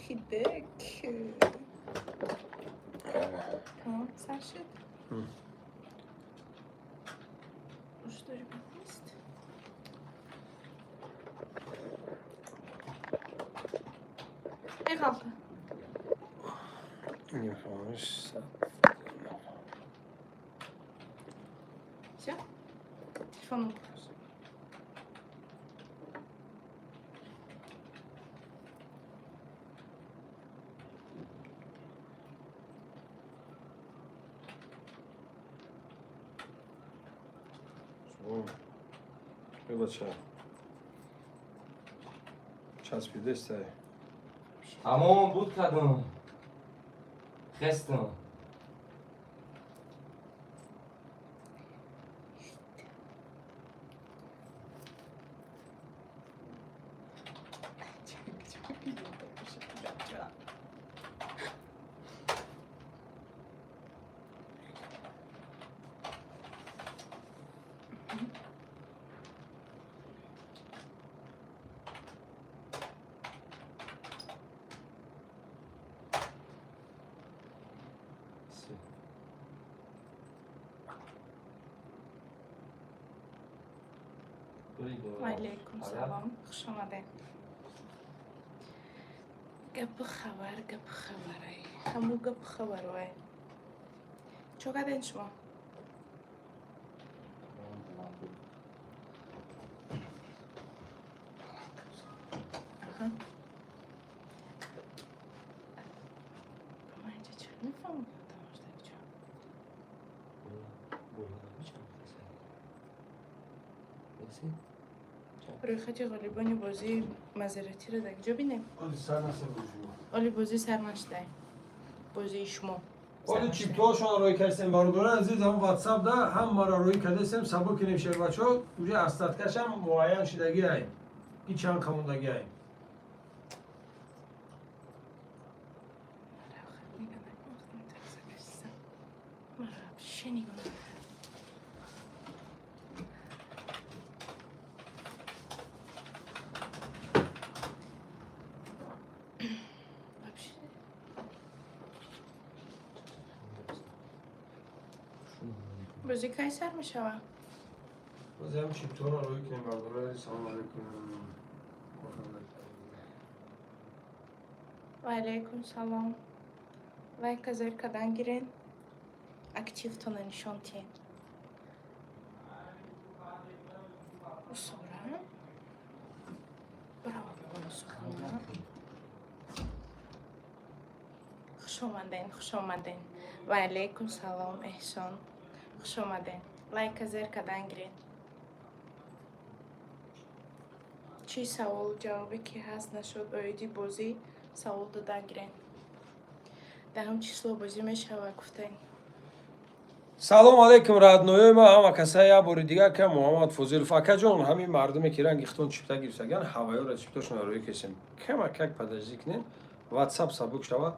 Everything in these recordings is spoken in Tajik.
خیدک تمام سر شد روش داری بکنیست ای خالقه نفهمش چه؟ تلفون بخور بچه چسبیده است همون بود کدوم خستم علیکم سلام خوش آمده گپ خبرای همو گپ خبرای چقدر شما روی خطی غالبانی بازی مزارتی رو دیگه جا بینیم آلی بازی سر نشده بازی شما ولی چیپتاشون روی کردیم بارداره عزیز هم واتساپ ده هم ما روی کردیم سبو کنیم شیر بچه اونجا استادکش هم معاین شدگی هایی این چند کموندگی هایی بازی کی سر میشوه؟ بازی هم چیپتون رو روی کنیم بارداره سلام علیکم و علیکم سلام لایک ازر کدن گیرین اکتیو تانه نشان تین sonra bravo سخنه خوش آمدین و علیکم سلام احسان خوش آمدین لایک ازر کدن گیرین چی سوال جوابی که هست نشد آیدی بازی سوال دادن گیرین دهم چیسلو بازی میشوه گفتین سلام علیکم رادنوی ما اما کسایی یا بوری دیگه که محمد فوزیل فاکا جان همین مردمی که رنگ اختون چیپتا گرفتگن هوایی را چیپتاشون روی کسیم کما کک پدرزی کنین واتساپ سابق شوا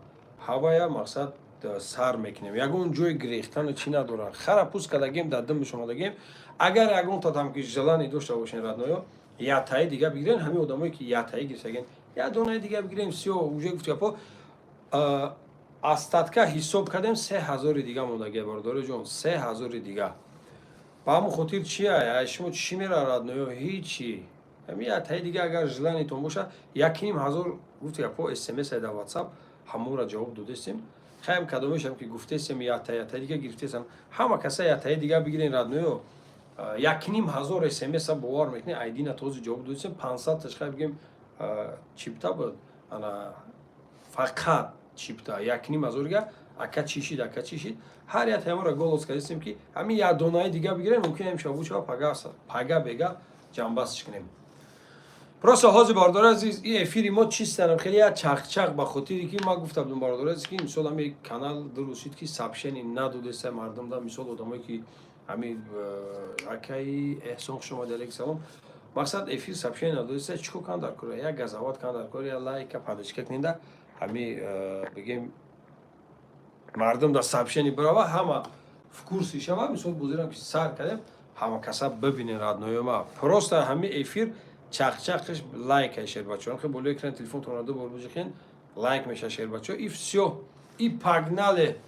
هوایی مقصد سر میکنیم یگون جوی گریختن چی ندارن خرابوس کدگیم دادم به شما دگیم اگر یگون تا تام که جلانی داشته باشین رادنوی یا تای دیگه بگیرین همین آدمایی که یا تای گرفتگن یا دونه دیگه بگیریم سی و اونجا گفت یپا استادکا حساب کردیم 3000 دیگه موندگی بارداره جون 3000 دیگه با همون خاطر چیه شما چی میره رادنوی هیچی همین تای دیگه اگر جلانی تون باشه 1500 گفت یپا اس ام اس در واتساپ همون را جواب دادیم خیلی کدومش هم که گفتیم یا تای دیگه گرفتیم همه کسا یا تای دیگه بگیرین رادنوی 1500 اس ام اس باور میکنه ایدی نتوز جواب دادیم 500 تاش بگیم چیپتا بود انا فقط چیپتا 1500 گه اکا چیشید هر یک همه را گولوس کردیم که همین یا دونای دیگه بگیریم ممکنه امشب بچه پاگا بگا جنباس کنیم پروسه هازی بارداره عزیز این افیری ما چیستن خیلی چاق با خاطری که ما گفتم دون بارداره است که مثلا می کانال درست که سابشنی ندوده سه مردم دا مثلا آدمایی که همین اکای احسان شما دلیک سلام مقصد افیر سابشنی ندوده سه چیکو کان در کره یا گزاوات کان در کره یا لایک پادشکک نینده همین بگیم مردم دا سابشنی براوا همه کورسی شما مثلا بودیم که سر کردیم همه کسا ببینین رادنوی ما پروسه همین افیر چاقش لایک شیر بچه‌ها خیلی بولو اکران تلفن تون رو بر بجخین лайк меша Щербачов. И все. И погнали.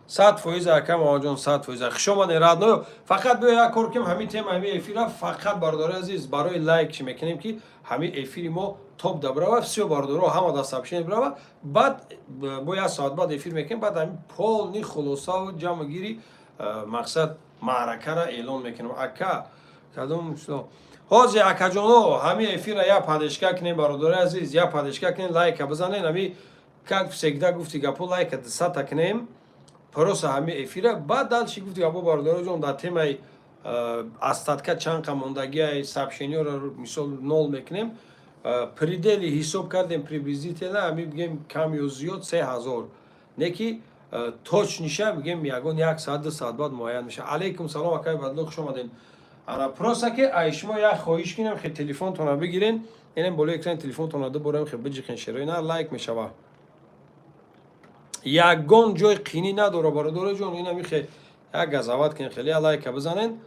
100% акам оҷон 100%. Хушомади радно фақат биё як кор кунем ҳамин тема ҳамин эфира фақат бардори азиз барои лайк чӣ мекунем ки ҳамин эфири мо топ да брава все бардоро ҳама да сообщение брава баъд бо як соат баъд эфир мекунем баъд ҳамин полни хулосаву ҷамъгири мақсад маъракаро эълон мекунем ака кадом ҳозир акаҷоно ҳамин эфира як падешка кунем бародари азиз як падешка кунем лайка бизанем ҳамин как всегда гуфти гапо лайка 200 кунем просто ҳамин эфира баъд дальше гуфти гапо бародароҷон дар темаи астатка чанқа мондагии сообщениёро мисол 0 мекунем предели ҳисоб кардем приблизительно ҳамин бигем кам ё зиёд 3000 не ки точниша бигем ягон 1 соат 2 соат баъд муайян меша. Алейкум салом акаи бадло хуш омадем. Ана просто ки ай шумо як хоҳиш кунем хе телефонтонро бигирен инем болои экрани телефонтонро дуборем хе биҷиқен шероина лайк мешава. Ягон ҷой қинӣ надора бародароҷон инам хе як газават кунем хеле лайка бизанен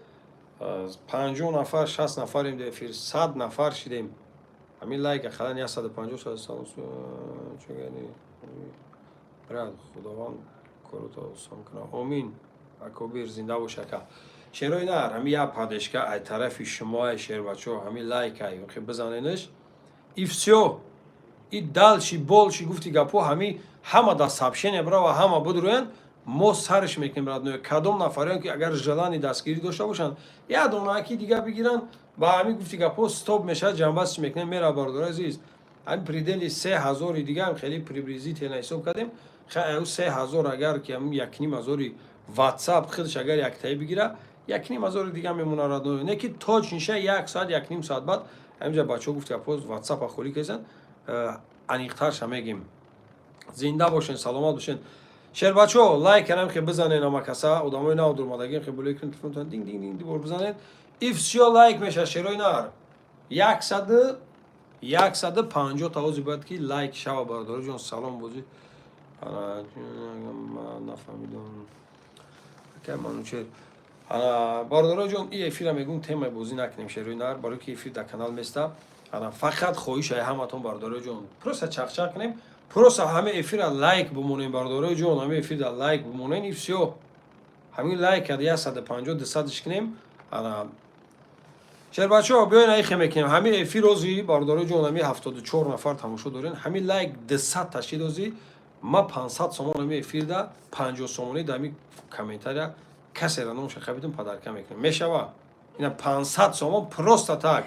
50 нафар 60 нафарем дар эфир 100 нафар шидем ҳамин лайка халан 150 чогани брат худованд корото осон кунад омин акобир зинда бош ака шерои нар ҳамин як падешка ай тарафи шумо Щербачов ҳамин лайка хе бизаненаш и все и дальше больше гуфти гапо ҳамин ҳама да сообщение брава ҳама будроян мо сарш мекунем родное кадом нафарем ки агар желани дастгирӣ дошта бошанд як донаки дига бигиранд ба ҳамин гуфти гапо стоп мешавад ҷанбазиш мекунем мера бардор азиз ҳамин предели 3000 дига ҳам хеле приблизительно ҳисоб кардем хай 3000 агар ки ҳамин 1500 ватсап худш агар яктаи бигира 1500 дига мемона родное не ки точниша 1 соат 1.5 соат баъд ҳаминҷа бачаҳо гуфти гапо ватсапа холӣ карданд аниқтарша мегим зинда бошен саломат бошен Щербачов лайк канам хе бизанен ама каса одамои нав дурмадагин хе болои экрани телефонтон динг динг динг дубор бизанен и все лайк меша шерои нар 150 та ози бояд ки лайк шава бародароҷон салом бози нафаҳмидам ака манучер бародароҷон и эфира мегӯм темаи бозӣ накунем шерои нар барои ки эфир дар канал места фақат хоҳиш ай ҳаматон бародароҷон просто чақчақ кунем просто ҳамин эфира лайк бимонем бародароҷон ҳамин эфира лайк бимонем и все ҳамин лайка 150 200 кунем Щербачов биёин айхе мекунем ҳамин эфир ози бародароҷон ҳамин 74 нафар тамошо дорен ҳамин лайк 200 ташид ози ма 500 сомон ҳамин эфирда 50 сомонӣ дар ҳамин комментария касера номша хабидум падарка мекунем мешава ина 500 сомон просто так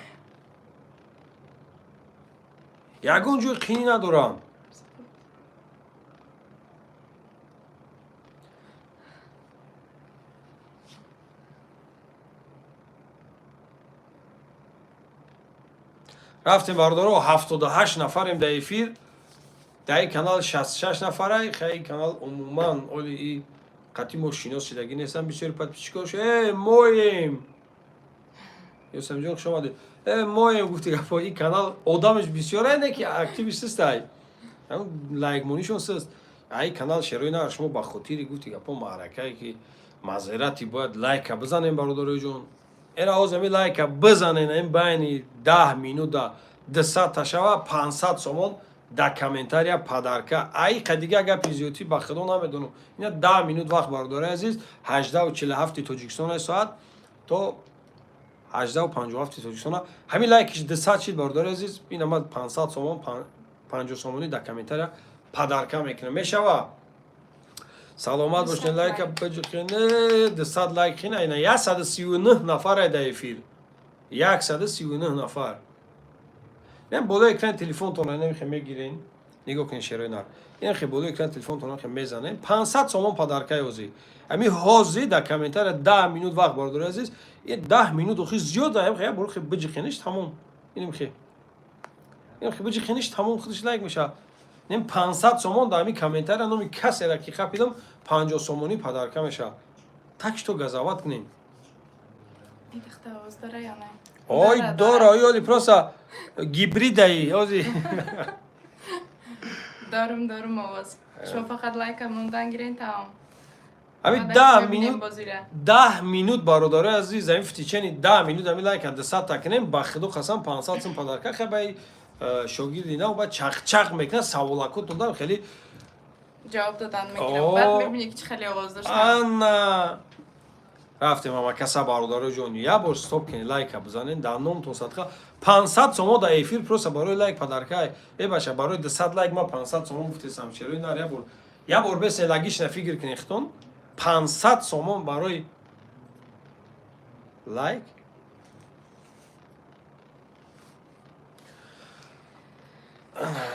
ягон ҷой қинӣ надорам рафтем бародаро 78 нафарем дар эфир дар ин канал 66 нафара хай канал умуман оли и қатъи мо шинос шидагӣ нестам бисёри подписчикош моем ёсамҷон хуш омадед моем гуфти гапо ин канал одамаш бисёра не ки активиш систай лайкмонишон сист ай канал шерои нар шумо ба хотири гуфти гапо маъракае ки мазерати бояд лайка бизанем бародароҷон эра ҳозами лайка бизанен ин байни 10 минута 200 ташава 500 сомон дар комментария падарка ай қадига гапи зиёдӣ ба худо намедонам ина 10 минут вақт бародари азиз 18:47 тоҷикистона соат то 18:57 тоҷикистона ҳамин лайкиш 200 шид бародари азиз ина ма 500 сомон 50 сомонӣ дар комментария падарка мекунам мешава саломат бошен лайка баҷиқине 200 лайк хина ина 139 нафар дар эфир 139 нафар ин болои экрани телефонтон намехе мегирен нигоҳ кунед шерои нар ин хе болои экрани телефонтон намехе мезанен 500 сомон падаркаи ҳозӣ ами ҳозӣ дар комментария 10 минут вақт бародари азиз ин 10 минут охи зиёда ин хе як бор биҷиқиниш тамом ин хе биҷиқиниш тамом худаш лайк меша ин 500 сомон дар ҳамин комментария номи касера ки хапидам 50 сомонӣ падарка меша так што газават кунем ой дора оёли просто гибридаи ози дорум овоз шумо фақат лайка мондан гирен тамом همین بعد 10 ببینیم مینوت بازی را. 10 مینوت برادر عزیز همین فتیچنی 10 مینوت همین لایک 200 تا کنیم با خودو قسم 500 سم پدرکا خبای شاگرد اینا و بعد چق میکنه سوالکو تو خیلی جواب دادن میگیرم اوه. بعد ببینی که چه خیلی آواز داشتن انا رفتیم اما کسا برادر جون یا بار استاپ کنین لایک بزنین در نام تو صدقه 500 سوم در افیر پروسه برای لایک پدرکای ای باشه برای 200 لایک ما 500 سوم گفتم چرا اینا یا بار بس لگیش نفیگر کنین ختون 500 سوم برای لایک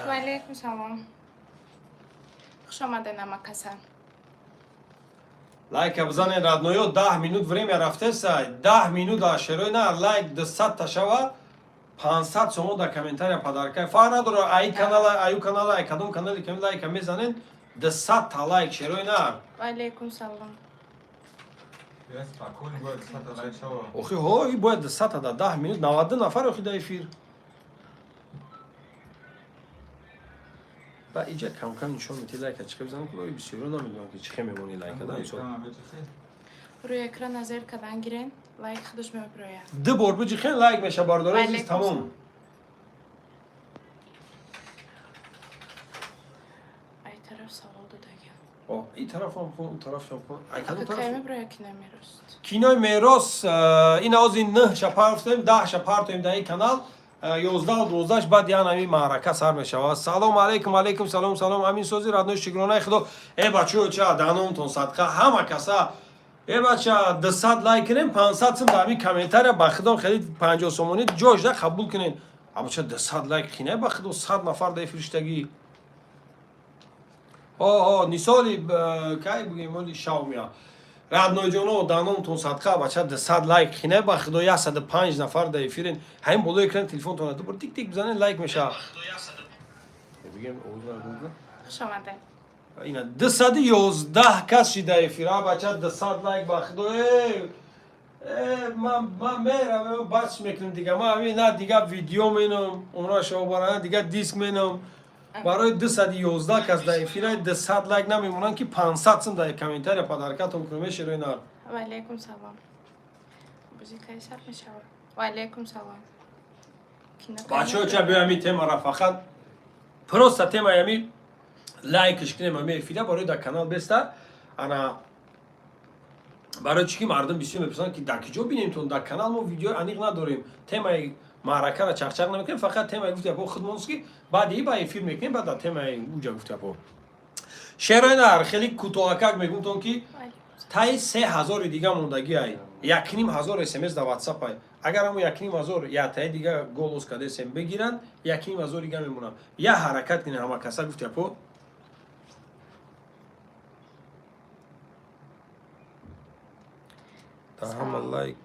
و علیکم سلام خوش آمدین اما کسا لایک بزنین رادنویو 10 مینوت время رفته سای 10 مینوت اشروی نه لایک 200 تا شوا 500 سوم در комментария подарка фара дора ай канала ай кадом канали ки лайк мезанен 200 та лайк шерой на و علیکم سلام Я спокойно говорю, смотри, начало. охи ҳо и бояд 200 та 10 минут 90 нафар охи да эфир ба иҷа кам нишон мити лайка чиқа бизанам ки бори бисёро намедонам ки чиқа мемони лайка да инсон روی اکران نظر کردن گیرین لایک خودش میبروید ду бор биҷи хен лайк меша бардор азиз علیکم тамом سلام. ای طرف سوال دادگی о ин тарафам кун он тарафам кун ай кадом که тараф میبروید که نمیرست кинои мерос ин ози 9 шафар рафтем 10 шафар тоим дар ин канал 11 12 баъд яъне ҳамин маърака сар мешавад салом алейкум алейкум салом салом ҳамин сӯзи раднои шукронаи худо е бачаҳо ча даномтон садқа ҳама каса е бача 200 лайк кунем 500 сум дар ҳамин комментария ба худо хеле 50 сомонӣ ҷойшда қабул кунен абача 200 лайк хине ба худо 100 нафар дар фириштагӣ нисоли кай бугем моли шавмия радноиҷоно даномтон садқа бача 200 лайк хине ба худо 105 нафар дар эфирен ҳамин болои экран телефонтон дубор тик тик бизанен лайк меша خوش آمدین اینا 211 کس شده افیرا بچه 200 لایک با خدا من میرم بس میکنم دیگه ما همین نه دیگه ویدیو مینم اونا شما برای دیگه دیسک مینم برای 211 کس در افیرا 200 لایک نمیمونن که 500 سم در کامنتار پدرکاتون کنم شروع اینا و علیکم سلام بازی که سر میشه و علیکم سلام بچه ها چه به همین تیم را فقط پروستا تیم همین лайкш кунем ҳамаи эфира барои дар канал беста ана барои чӣ ки мардум бисёр мепурсанд ки дар киҷо бинем тон дар канал мо видеои аниқ надорем темаи маъракаро чақчақ намекунем фақат темаи гуфти апо худмонст ки баъди ба эфир мекунем баъд дар темаи уҷа гуфти апо шерои нар хеле кӯтоҳакак мегӯмтон ки таи 3000 дига мондагиай 1500 смс дар ватсапай агар ҳамо 1500 ятаи дига голос кардесем бигиранд 1500 дига мемонам я ҳаракат кунем ҳама каса гуфти апо лайк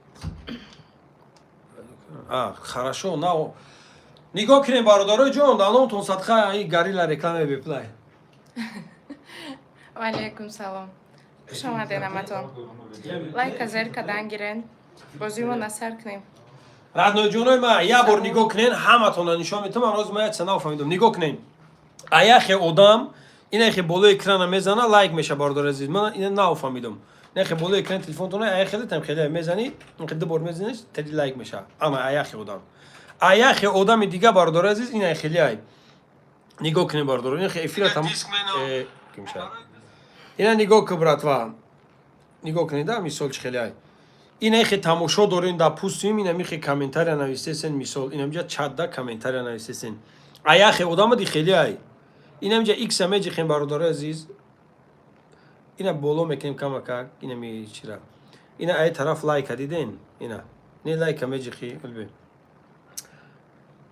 хорошо на нигоҳ кунем бародарои ҷон дар номтон садқа и гарила реклама беплай و علیکم سلام خوش آمدین همتون لایک ازر کردن گیرین بازی ما نصر کنیم раднои ҷонои ман я бор нигоҳ кунен ҳаматонро нишон метавам рози ман яд сана фаҳмидам нигоҳ кунен аяхе одам инахе болои экрана мезана лайк меша бародари азиз ман ина нафаҳмидам нахе болои экрани телефонтона аяхелетам хеле мезани инқи ду бор мезаниш тади лайк меша ама аяхе одам аяхе одами дига бародари азиз ина хелеай нигоҳ кунен бародаро инахе эфира там кимша ина нигоҳ ку братва нигоҳ кунед да мисол чӣ хелеай ина ихе тамошо дорем дар пустим ина михе комментария нависесен мисол ина миҷа чатда комментария нависесен аяхе одамади хелеай ина миҷа икса меҷихем бародари азиз ина боло мекунем камакак ина мечира ина ай тараф лайка диден ина не лайка меҷихи албе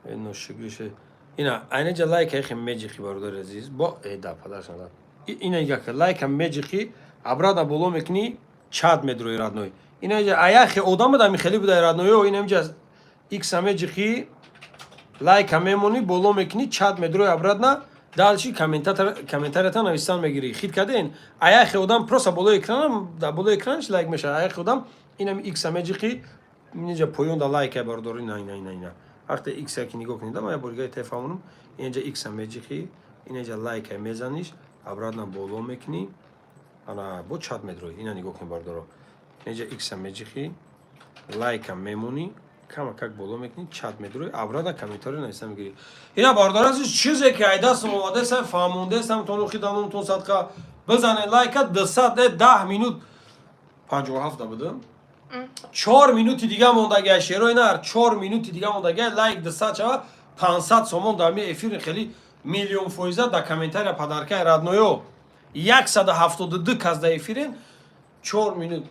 ношигише ина айнаҷа лайка ихе меҷихи бародари азиз бо да падаршада ина яка лайка меҷихи абрада боло мекуни чат медрои радной ина аяхе одама да михели буда радноё ина миҷа икса меҷихи лайка мемони боло мекуни чат медрои абрадна далчи комментарията нависан мегири хит карден аяхе одам просто болои экранам да болои экранаш лайк меша аяхе одам инам икса меҷихи инҷа поён да лайка бардор ина вақте икса ки нигоҳ кунед ама я боргаи ана бо чат медрои ина нигоҳ кун бардоро неҷа икса меҷихи лайка мемонӣ кама как боло мекунӣ чат медрои аврада комментари нависа мегирӣ ина бардор азиз чизе ки айдастм омадесам фаҳмондесам тонухи данумтон садқа бизанед лайка 10 минут 57 будем 4 минути дига мондагия шерои нар 4 минути дига мондагия лайк 200 шава 500 сомон дар ми эфири хеле миллион фоиза дар комментария падаркаи радноё 172 кас дар эфирен 4 минут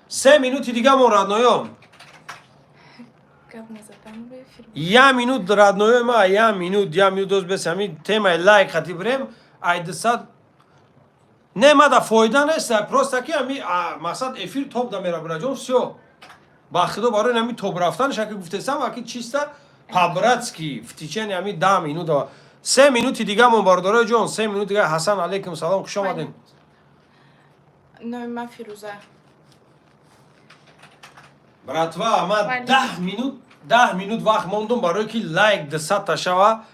3 минути дига мон радноё Гап назадам ба эфир. 1 минут радноё ма 1 минут доз бесами темаи лайк хати бирем ай 200 не мада фоида нест просто ки ами мақсад эфир топ да мера браҷон всё ба худо барои ами топ рафтан шаки гуфтесам аки чиста по-братски в течение ами 10 минут 3 минути дига мон бардорои ҷон 3 минут дига ҳасан алейкум салом хуш омадем Номи ман Фирӯза. братва ман 10 минут вақт мондум барои ки лайк 200 та шава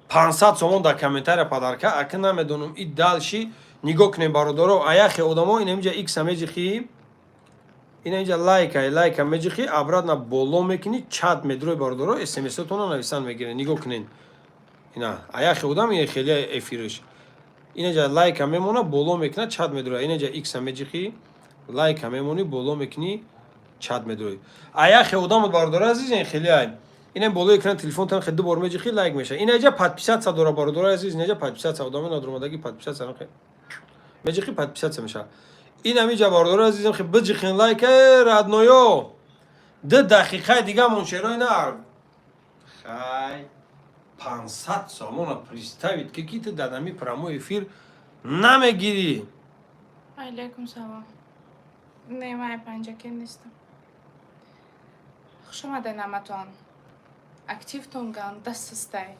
500 сомон дар комментария падарка аки намедонам и далши нигоҳ кунем бародаро аяхи одамо ин инҷа икса меҷихи ин инҷа лайка меҷихи обратно боло мекунӣ чат медрои бародаро смсотона нависан мегирен нигоҳ кунен ина аяхи одам ин хеле эфириш ин инҷа лайка мемона боло мекуна чат медрои ин инҷа икса меҷихи лайка мемонӣ боло мекунӣ чат медрои аяхи одам бародаро азиз ин хеле ай ин боло экран телефонтан хе дубор меҷихи лайк меша ин инҷа подписатся дора бародаро азиз ин инҷа подписатся одами надромадаги подписатся меҷихи подписатся меша ин амиҷа бародаро азизам хе биҷихин лайк радноё 2 дақиқаи дига мон шерои нар хай 500 сомона представит ки ки ту дадами прамо эфир намегирӣ Алейкум салом. Не, май панҷаке нестам. Хуш омадед ҳаматон. Активтон ганда систай.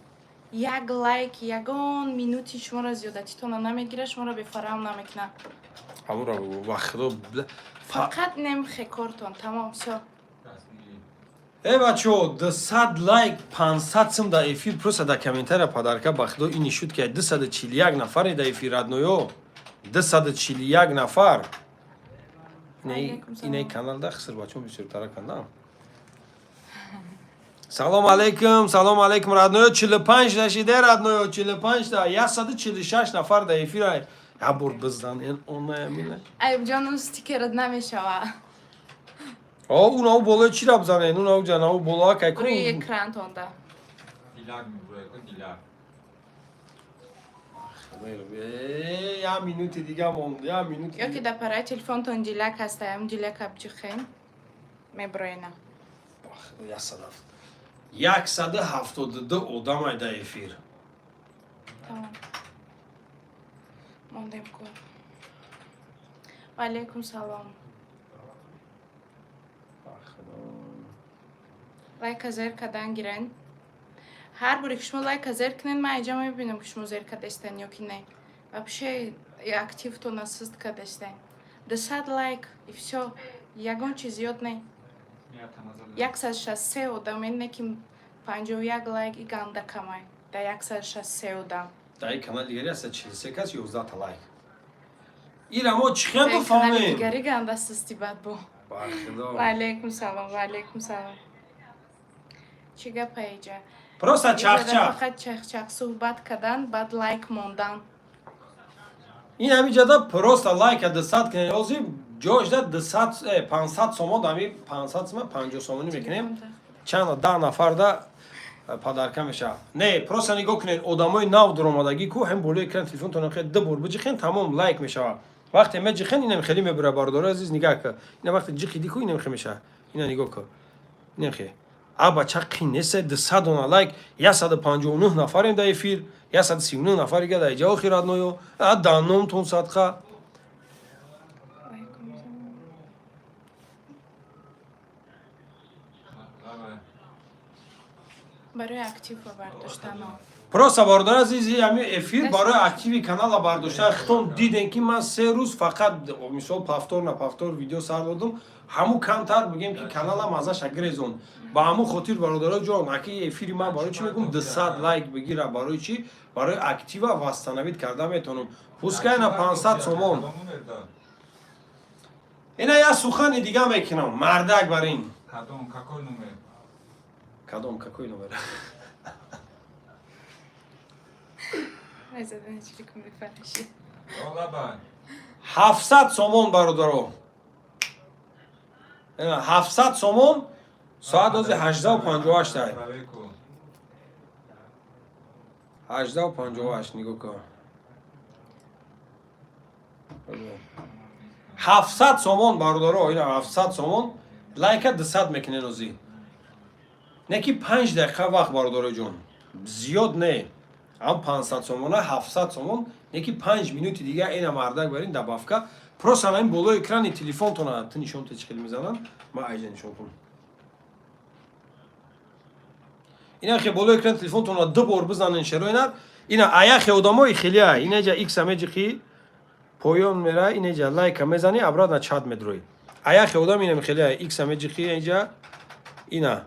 Як лайк, ягон минути шуморо зиёдатитона намегира, шуморо бефараҳм намекуна. ҳамуро вахтро Фақат немхе кортон, тамом, всё. бачо 200 лайк 500 сум дар эфир просто дар комментария падарка ба худо ин нишуд ки 241 нафаре дар эфир радноё 241 нафар инаи канал да хиср бачон бисёртара канда салом алейкум радноё 45 дашиде радноё 45 да 146 нафар дар эфир я бор бизданен онаямина Айб ҷон стикерат намешава. унау боло чира бзанен унау ҷанау болоа кайку Рӯи экрантонда. Дилак мебурад, дилак. я минути дига монд я минути Ё ки дар параи телефонтон ҷилак ҳастаям, ҷилакаб ҷихен. Меброена. 172 одамай дар эфир Тамом. Мондем кор. Ваалейкум салом. Лайка зерка дангирен. Ҳар боре ки шумо лайка зер кунен, ман айҷа мебинам ки шумо зер кардестен ё ки не. Вообще активтон ассист кардестен. 200 лайк и всё. Ягон чиз зиёд не. 163 одам не ки 51 лайк и ганда камай. Да 163 одам. дар ин канали дигари аста 43 кас 11 та лайк ира мо чӣ хел Канали бифаҳмем дигари ганда ассисти бадбо. бахудо Ваалейкум салом, ваалейкум салом. Чӣ гапа иҷа? просто чахчах Фақат чахчах суҳбат кардан, баъд лайк мондан. ин ҳамиҷада просто лайка 200 кунем ҳозир ҷошда 200 500 сомон дами 500 сома 50 сомонӣ мекунем чанд 10 нафар да падарка меша не просто нигоҳ кунед одамои нав дуромадагӣ ку ҳам болои экран телефонтон хе ду бор биҷихен тамом лайк мешава вақте меҷихен инам хеле мебура бардора азиз нигоҳ ка ина вақте ҷихиди ку инам хе меша ина нигоҳ ка инам хе абача қин нест 200 дона лайк 159 нафарем дар эфир 139 нафари га дар иҷа охир радноё даномтон садқа барои активро бардоштан просто бардор азизи ами эфир барои активи канала бардоштан хитон дидем ки ман 3 рӯз фақат мисол павтор на павтор видео сар додам ҳамун камтар бигем ки каналам азаша гирезон ба ҳамун хотир бародаро ҷон аки эфири ман барои чӣ мегум 200 лайк бигира барои чӣ барои актива восстановид карда метавонам пускайна 500 сомон ина я сухани дига мекунам мардак бар ин Кадом, какой номер? кадом какой номер Айзадан чирик мефараши. Олаба. 700 сомон бародаро 700 сомон соат ози 18:58 тай Алейкум. 18:58 нигоҳ кун 700 сомон бародаро ина 700 сомон лайка 200 мекунен ози не ки 5 дақиқа вақт бародаро ҷон зиёд не ам 500 сомона 700 сомон не ки 5 минути дига ина мардак барин добавка просто ана ин болои экрани телефонтона ты нишонта чӣ хел мезанам ма айҷа нишон кун ина хе болои экрани телефонтона ду бор бизанен шероинар ина аяхе одамои хелия инаҷа икса меҷихи поён мера инаҷа лайка мезани обратно чат медрои аяхе одам ина мехелия икса меҷихи инаҷа ина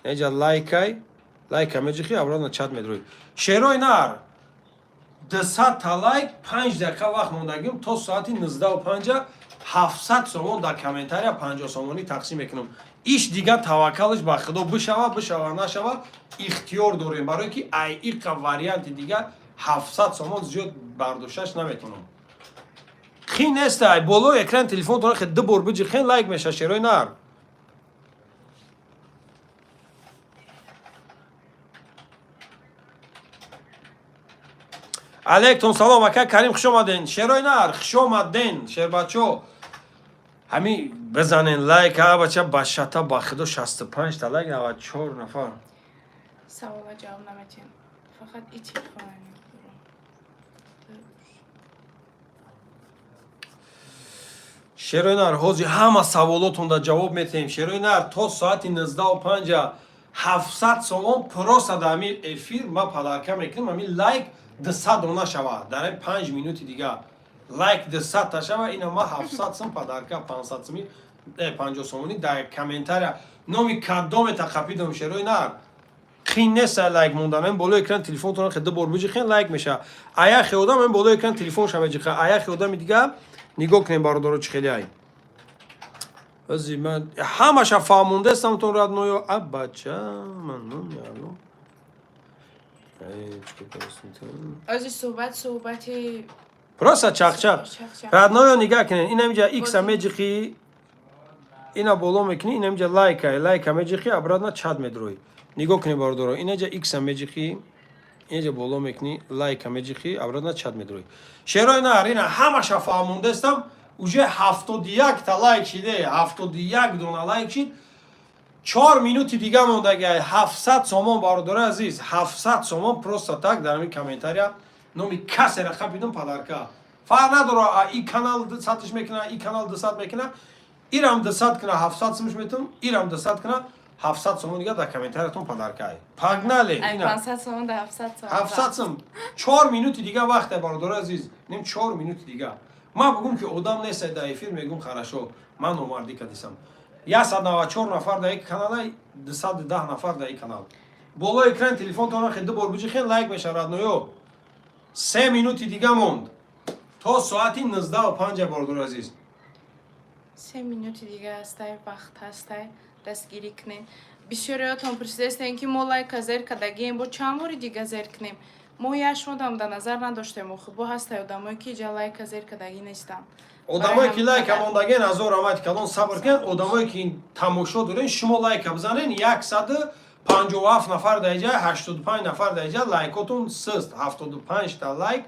инаҷа лайка меҷихи обратно чат медрои шероинар 200 та лайк 5 дақиқа вақт мондагим то соати 19:05 700 сомон дар комментария 50 сомонӣ тақсим мекунам иш дига таваккалш ба худо бишава нашава ихтиёр дорем барое ки айиқа варианти дига 700 сомон зиёд бардошташ наметавонам хин нестай болои экрани телефонтона хе ду бор биҷихен лайк меша шерои нар алейкум салом ака карим хуш омаден шерои нар хуш омаден шербачо ҳами бизанен лайк бача ба шата ба худо 65 та лайк 94 нафар Савола ҷавоб наметиҳем. Фақат и телефонам шерои нар ҳозир ҳама саволотонда ҷавоб метаҳем шерои нар то соати 19:05 700 сомон просто дар ҳамин эфир ма падарка мекунем ҳамин лайк 200 дона шава дар ин 5 минути дига лайк 200 та шава ина ма 700 сом падарка 500 соми 50 сомонӣ дар комментария номи кадомета қапидам шерои нар қин неста лайк монданам болои экран телефонтон хе ду бор биҷихен лайк меша аяхи одам ин болои экран телефонша меҷиха аяхи одами дига нигоҳ кунем бародаро чӣ хеле ай ози ман ҳамаша фаҳмондастамтон радноё абача мамнун яло Ози суҳбати просто чақчақ радноё нигоҳ кунен ин ҳамиҷа икса меҷихи ина боло мекунӣ ин ҳамиҷа лайка меҷихи обратно чат медрои нигоҳ кунем бародаро инаҷа икса меҷихи инаҷа боло мекунӣ лайка меҷихи обратно чат медрои шерои нар ина ҳамаша фаҳмондастам уже 71 та лайк шиде 71 дона лайк шид 4 минути дига мондагиай 700 сомон бародари азиз 700 сомон просто так дар ҳамин комментария номи касера қапидам падарка фарқ надоро и канал 200 мекуна и канал 200 мекуна ирам 200 куна 700 сомш метавонам ирам 200 куна 700 сомон дига дар комментариятон падаркай пагнале ина 500 сомон да 700 сомон 700 сом 4 минути дига вақте бародари азиз нем 4 минути дига ман бугум ки одам нестай дар эфир мегум хорошо ман номарди кадисам 194 нафар дар ин канал 210 нафар дар ин канал болои экрани телефонтон хе ду бор биҷихен лайк меша радноё 3 минути дига монд то соати 19:05 бародари азиз 3 минути дига ҳастай вақт ҳастай дастгирӣ кунем бисёриётон пурсидастем ки мо лайка зер кардагем бо чанд бори дига зер кунем мо яшмодам дар назар надоштем хубо ҳастай одамое ки ҷа лайка зер кардагӣ нестанд одамое ки лайка мондаген азор рамати калон сабр кунед одамое ки тамошо дорен шумо лайка бизанен 157 нафар дар ҷа 85 нафар дар ҷа лайкотон суст 75 та лайк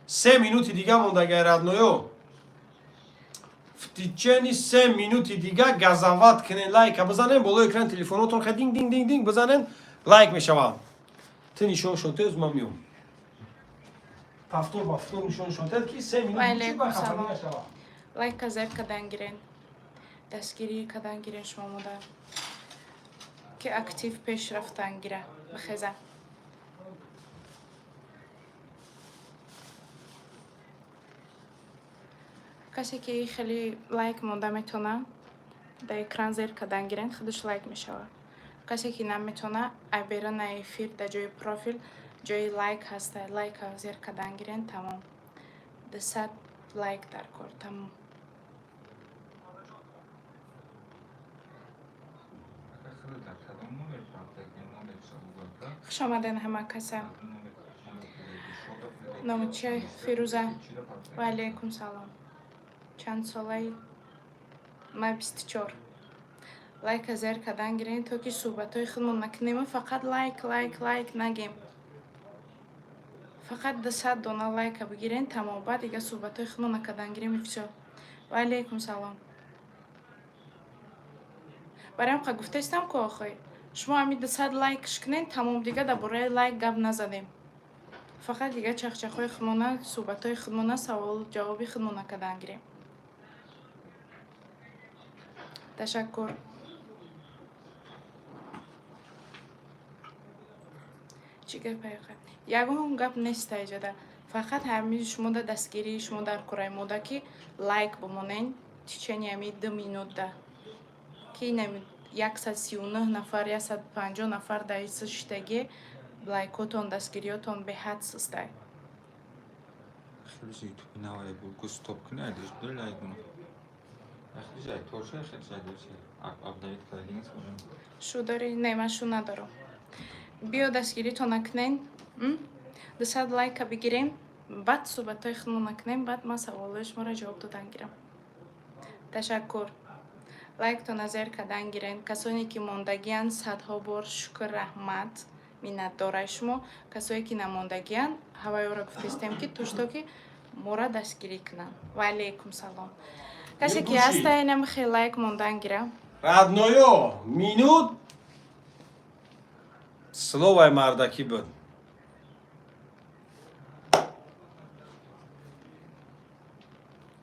3 минути дига мондаген радноё в течение 3 минути дига газават кунен лайка бизанен болои экрани телефонотон хе динг динг динг динг бизанен лайк мешавад ты нишон шотез ман меом павтор нишон шотед ки 3 минути ба хафа мешавад лайка зер кардан гирен дастгирӣ кардан гирен шумо модар ки актив пеш рафтан гира бихеза کسی که خیلی لایک مونده میتونه در اکران زیر کدن گیرن خودش لایک میشود. کسی که نمیتونه بیرون افیر در جای پروفیل جای لایک هسته، لایک زیر کدن گیرن تمام. 200 لایک در کار تمام. خوش آمدین همه کسا. نام چیه؟ فیروزه. و علیکم سلام. چند ساله؟ ما 24. لایک زیر کدن گیرین تا که صحبت های خودمون نکنیم. فقط لایک نگیم. فقط 200 دونه لایک بگیرین تمام. بعد دیگه صحبت های خودمون نکدن گیریم افشا. و علیکم سلام. برایم که گفته استم که آخوی شما همین 200 لایکش کنین تمام دیگه در برای لایک گپ نزدیم. فقط دیگه چخچخهای خودمونه، صحبتهای خودمونه، سوال جوابی خودمونه کدن گیریم. تشکر. چی گپ هایخواه؟ یکم گپ نیست ایجاده. فقط همین شما در دستگیری شما در کرای موده که لایک بمونین تیچنی همین 2 مینوت ده که نمی 139 نفر 150 نفر در این سشتگی لایکاتون دستگیریاتون به حد سسته. خیلی یوتیوب نوای بود گستاپ کنه ادیش بده لایک کنه. خیلی جای تورشه خیلی جای آپدیت کردیم. شو داری؟ نه من شو ندارم. بیا دستگیریتون نکنین. 200 لایک بگیریم. بعد صحبتای خودمون نکنیم. بعد من سوالای شما را جواب دادن گیرم. تشکر. لایک تو نظر کدن گیرین. کسانی که موندگیان صدها بار شکر رحمت مینت داره شما. کسایی که نموندگیان هوای را گفتیم که توشتا که مورا دستگیری کنن. و علیکم سلام. کسی که هسته نمیخوای لایک موندن گیرم. Radnoyo, minut. Слово мордаки بود.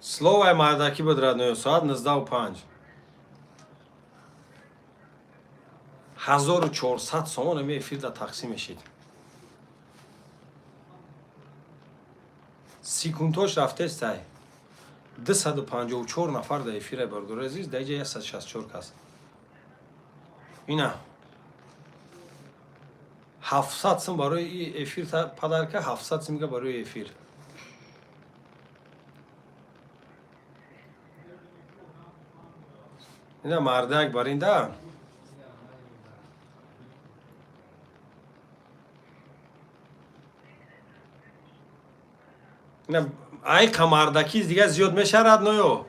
Слово мордаки بود радноyo. ساعت 19:05. 1400 сомон ми эфир да тақсим мешид. Секундош рафтестай. 254 нафар да эфира бардор азиз, да иҷа 164 кас. Ина 700 сум барои эфир падарка, 700 сумга барои эфир. Ина мардак баринда. ай камардаки дига зиёд мешавад ноё.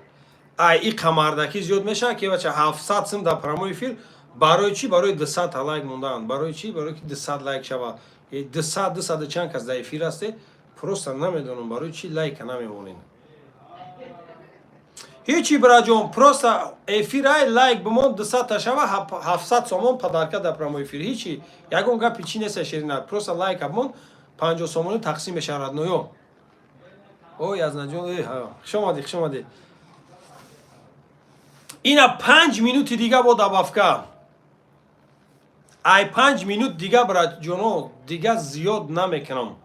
ай и камардаки зиёд мешавад ки бача 700 сум да прямой эфир барои чӣ? Барои 200 лайк мондаанд. Барои чӣ? Барои ки 200 лайк шавад. 200 чанд кас да эфир ҳасте? Просто намедонам барои чӣ лайка намемонед. ҳечи браҷон, просто эфир ай лайк бимон 200 та шава 700 сомон падарка да прямой эфир. ҳечи ягон гапи чӣ нест ширина. Просто лайка бимон 50 сомони тақсим мешавад ноё. Ой, Азнаҷон, хуш омадӣ. Ина 5 минути дига бо добавка. Ай 5 минут дига браҷоно, дига зиёд намекунам.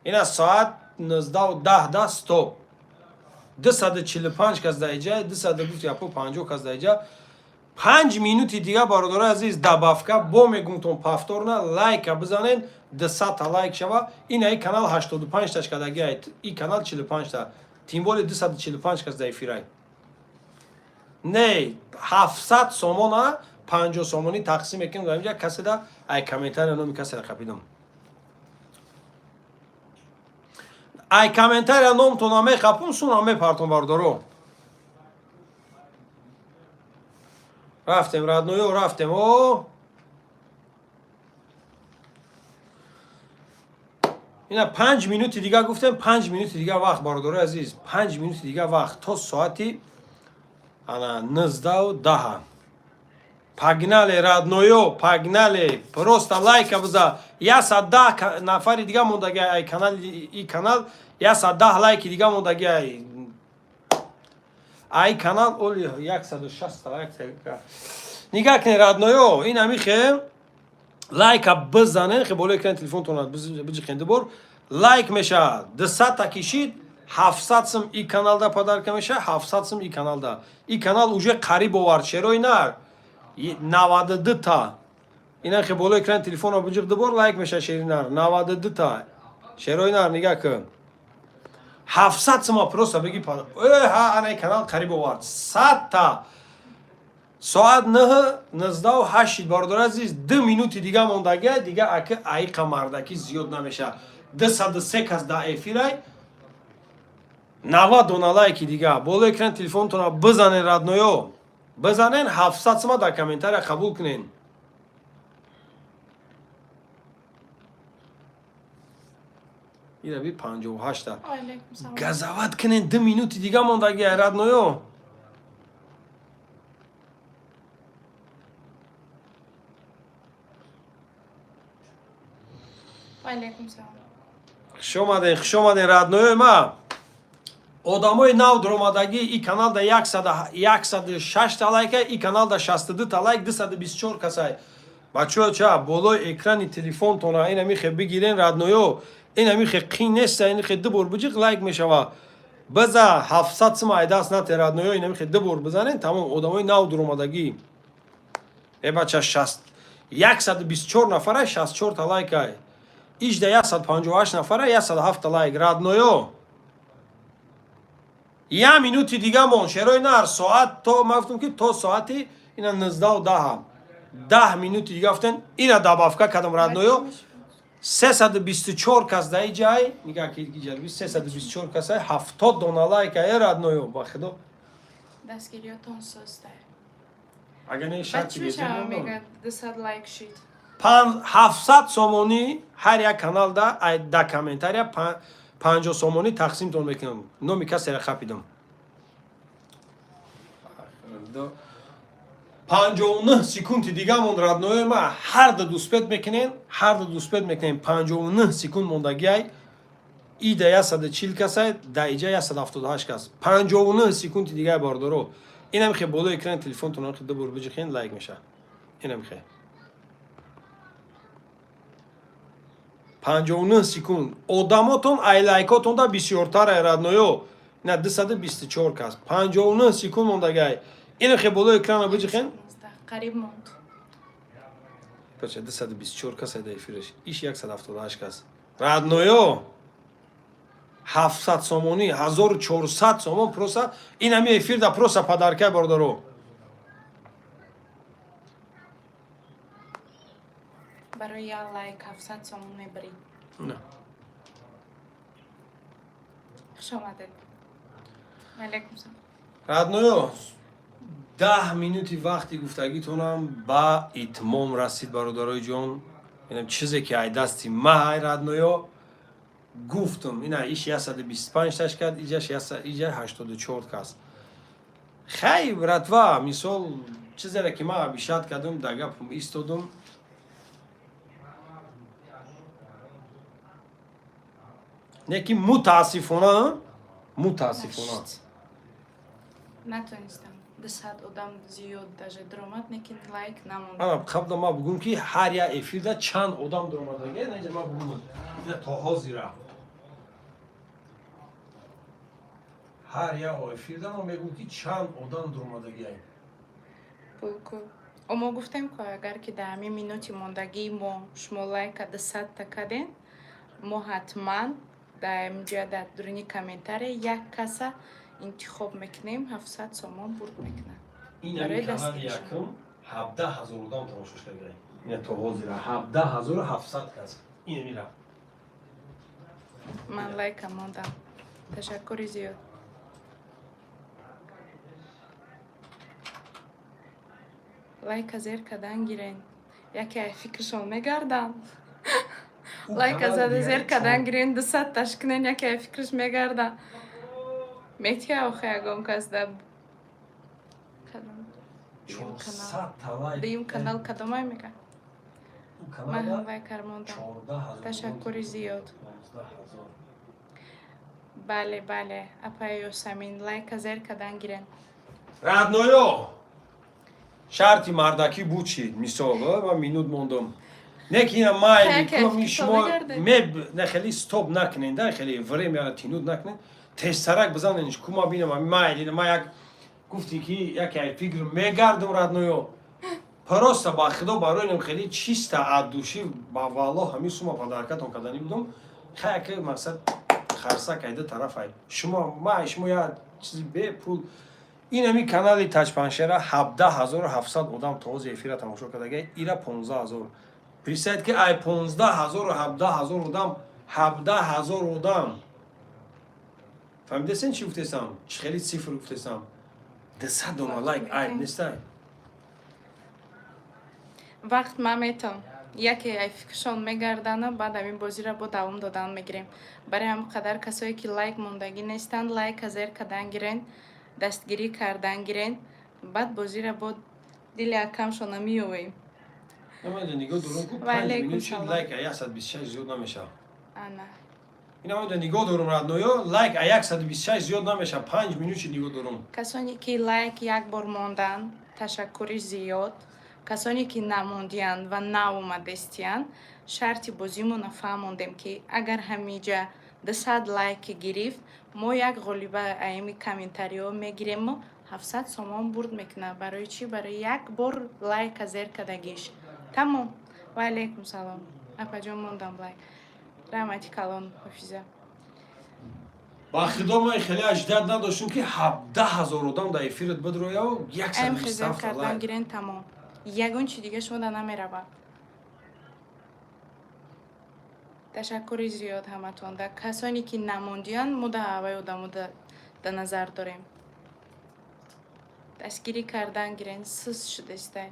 Ина соат 19:10 да стоп. 245 кас да иҷа, 250 кас да иҷа. 5 минути дига бародари азиз добавка бо мегунтон повторна лайка бизанен. 200 та лайк шава. Ин ай канал 85 таш кадаги ай. И канал 45 та. Тим боли 245 кас да эфирай. Не 700 сомона 50 сомони тақсим мекунам. Гаимҷа касе да ай комментария номи касе ра қапидам. ай комментария номтон аме қапум сун аме партон бардаро. Рафтем радноё, рафтем. О! ина 5 минути дига гуфтем, 5 минути дига вақт бародари азиз, 5 минути дига вақт то соати ана 19:10. Пагнале радноё, пагнале. Просто лайка биза. 110 нафари дига мондаги ай канал, и канал 110 лайки дига мондаги ай. Ай канал оли 160 лайк. Нигак не радноё, ин амихе лайка бизанен, хе боло экрани телефонтон биҷи хенди бор лайк мешавад. 200 та кишид 700 сум и каналда подарка меша, 700 сум и каналда. И канал уже қариб овард. Черо инар? 92 та. Ина хе боло экран телефон обуҷиқ дубор лайк меша шеринар. 92 та. Черо инар нига кун. 700 сума просто беги падар. Ха, ана канал қариб овард. 100 та. Соат 9:08 бардор азиз 2 минути дига мондага дига аки айқа мардаки зиёд намеша 203 кас да эфирай 90 дона лайки дига боло экран телефонтона бизанен радноё бизанен 700 сума да комментария қабул кунен ира би 58 та Алейкум салом. газават кунен 2 минути дига мондаги радноё Алейкум салом. хушомаден радноёи ма одамои нав дуромадаги и каналда 106 та лайка и каналда 62 та лайк 224 касай бачаҳо ча болои экрани телефонтона ина михе бигирен радноё ина михе қин неста ина михе ду бор буҷиқ лайк мешава база 700 сума айдаст нате радноё ина михе ду бор бизанен тамом одамои нав дуромадаги бача 124 нафара 64 та лайкай ижда 158 нафара 107 та лайк радноё я минути дига мон шерои нар соат то мафтум ки то соати ина 19:10 10 минути дига фтен ина дабавка кадам радноё 324 кас даи ҷай нига ки ҷалби 324 касай 70 дона лайк ай радноё ба худо Дастгириётон сустай. агар не шарти Бачи шама безем мега 200 лайк шид. 700 сомонӣ ҳар як каналда да комментария 50 сомонӣ тақсимтон мекунам номи касеро хапидам 59 секунди дига монд радноёи ма ҳар да дуспет мекунем 59 секунд мондагиай ида 140 касай да иҷа 178 кас 59 секунди дига бардоро ина мехе боло экрани телефонтон ду бор биҷихен лайк меша ина мехе 59 секунд одамотон айлайкотонда бисёртара радноё ина 224 кас 59 секунд мондагай ина мехе боло экрана биҷихен Қариб монд. Почти 224 кас да эфирш. Иш 178 кас. Радноё 700 сомонӣ 1400 сомон просто ин ами эфир да просто подарка бардоро. Барои я лайк 700 сомон мебарӣ. Не. Хушомадед. Алейкум салом. Радноё 10 минути вақти гуфтагитонам ба итмом расид бародарои ҷон. Инам чизе ки ай дасти ма радноё гуфтам ина иш 125 таш кард иҷа 84 кас. Хай братва мисол чизеро ки ма бишат кардам да гапам истодам неки мутаассифона Натонистам. 200 одам зиёд даже даромад некин лайк намонд. ана қабла ма бугум ки ҳар як эфирда чанд одам дуромадаге неҷа ма бугум ина то ҳозира ҳар як эфирда ма мегум ки чанд одам дуромадагиай Пулку. Омо гуфтем ки агар ки дар ҳамин минути мондагии мо шумо лайка 200 та карден мо ҳатман дар инҷа дар дуруни комментария як каса интихоб мекунем 700 сомон бурд мекунад. ин Барои ами канали дастгирӣ якум 17000 одам тамошош кардагай ина то ҳозира 17700 кас ин мира Ман лайка мондам. Ташаккури зиёд. Лайка зер кардан гирен. Яке ай фикршон мегарданд. Лайка зада зер кардан гирен 200 таш кунен яке ай фикрш мегарданд. Метия охе ягон кас да дуюм канал кадомай мека. Ман лайкар мондам. Ташаккури зиёд. Бале. Апай Ёсамин лайка зер кардан гирен. радноё шарти мардаки буд чид мисол ма минут мондам не ки ина майли куми шумо не хели стоп накунен да хели время тинуд накунен тестарак бизанениш кума бинам майдина ма як гуфти ки яке фикр мегардум родное просто ба худо барои нем хеле чиста ад души ба валло ҳамин сума падаркатон кардани будум хаяке мақсад харса кайда тарафай шумо ма шумо я чизи бепул ин ҳамин канали тачпаншера 17700 одам този эфира тамошо кардага ира 15000 представед ки ай 15000 17000 одам 17000 одам фаҳмидесен чӣ гуфтесам чӣ хеле цифр гуфтесам 200 дона лайк айб нестай вақт ма метам яке ай фикршон мегардана баъд ҳамин бозиро бо давом додан мегирем барои ҳам қадар касое ки лайк мондагӣ нестанд лайк азер кардан гирен дастгирӣ кардан гирен баъд бозиро бо дили акамшона меёвем намайда нигоҳ дорум ку 5 Валейкум минут шид салом. лайк а 126 зиёд намешав ана инамайда нигоҳ дорум радноё лайк а 126 зиёд намешав 5 минут шид нигоҳ дорум касоне ки лайк як бор монданд ташаккури зиёд касоне ки намондиянд ва наомадестиянд шарти бозимона фаҳмондем ки агар ҳамиҷа 200 лайк гирифт мо як ғолиба аими комментариҳо мегирем мо 700 сомон бурд мекунад барои чӣ барои як бор лайк азер кардагиш тамом ва алейкум салом апаҷон мондам лайк раҳмати калон ҳофиза ба худо ман хеле аҷдад надоштум ки 17000 одам дар эфират бидрояв аим хизер 127 кардан лайк гирен тамом ягон чӣ дига шуда намеравад ташаккури зиёд ҳаматон да касоне ки намондиянд мо да ҳаваи одамо да назар дорем дастгирӣ кардан гирен сиз шудестай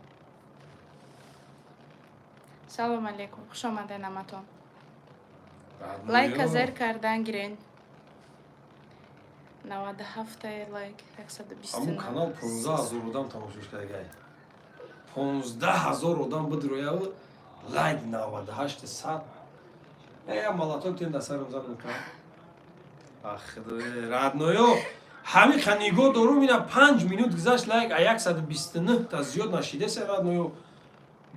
салом алейкум хуш омадед ҳаматон лайк азер кардан гирен 97 лайк ҳамун канал 15000 одам тамошош кардагай 15000 одам бидрояв лайк 98 100 я малаток тен дасарам занам ка ахдои радноё ҳамин ха нигоҳ дорум ина 5 минут гузашт лайк а 129 та зиёд нашидесе радноё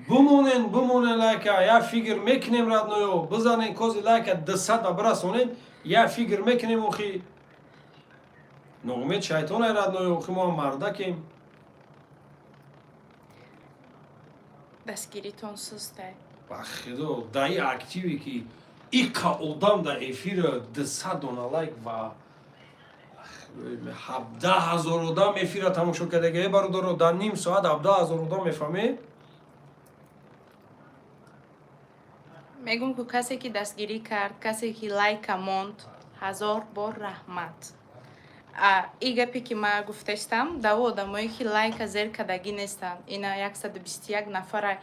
бимонен лайка я фикр мекунем радноё бизанен кози лайка 200 ба бирасонем я фикр мекунем охи ноумед шайтоне радноё охи мо мардакем дастгиритон сустай ба худо даи активе ки ика одам дар эфира 200 дона лайк ва 17000 одам эфира тамошо кардагае бародаро дар ним соат 17000 одам мефаҳме мегум ку касе ки дастгирӣ кард касе ки лайка монд 1000 бор раҳмат и гапе ки ма гуфтаистам даво одамое ки лайка зер кардагӣ нестанд ина 121 нафара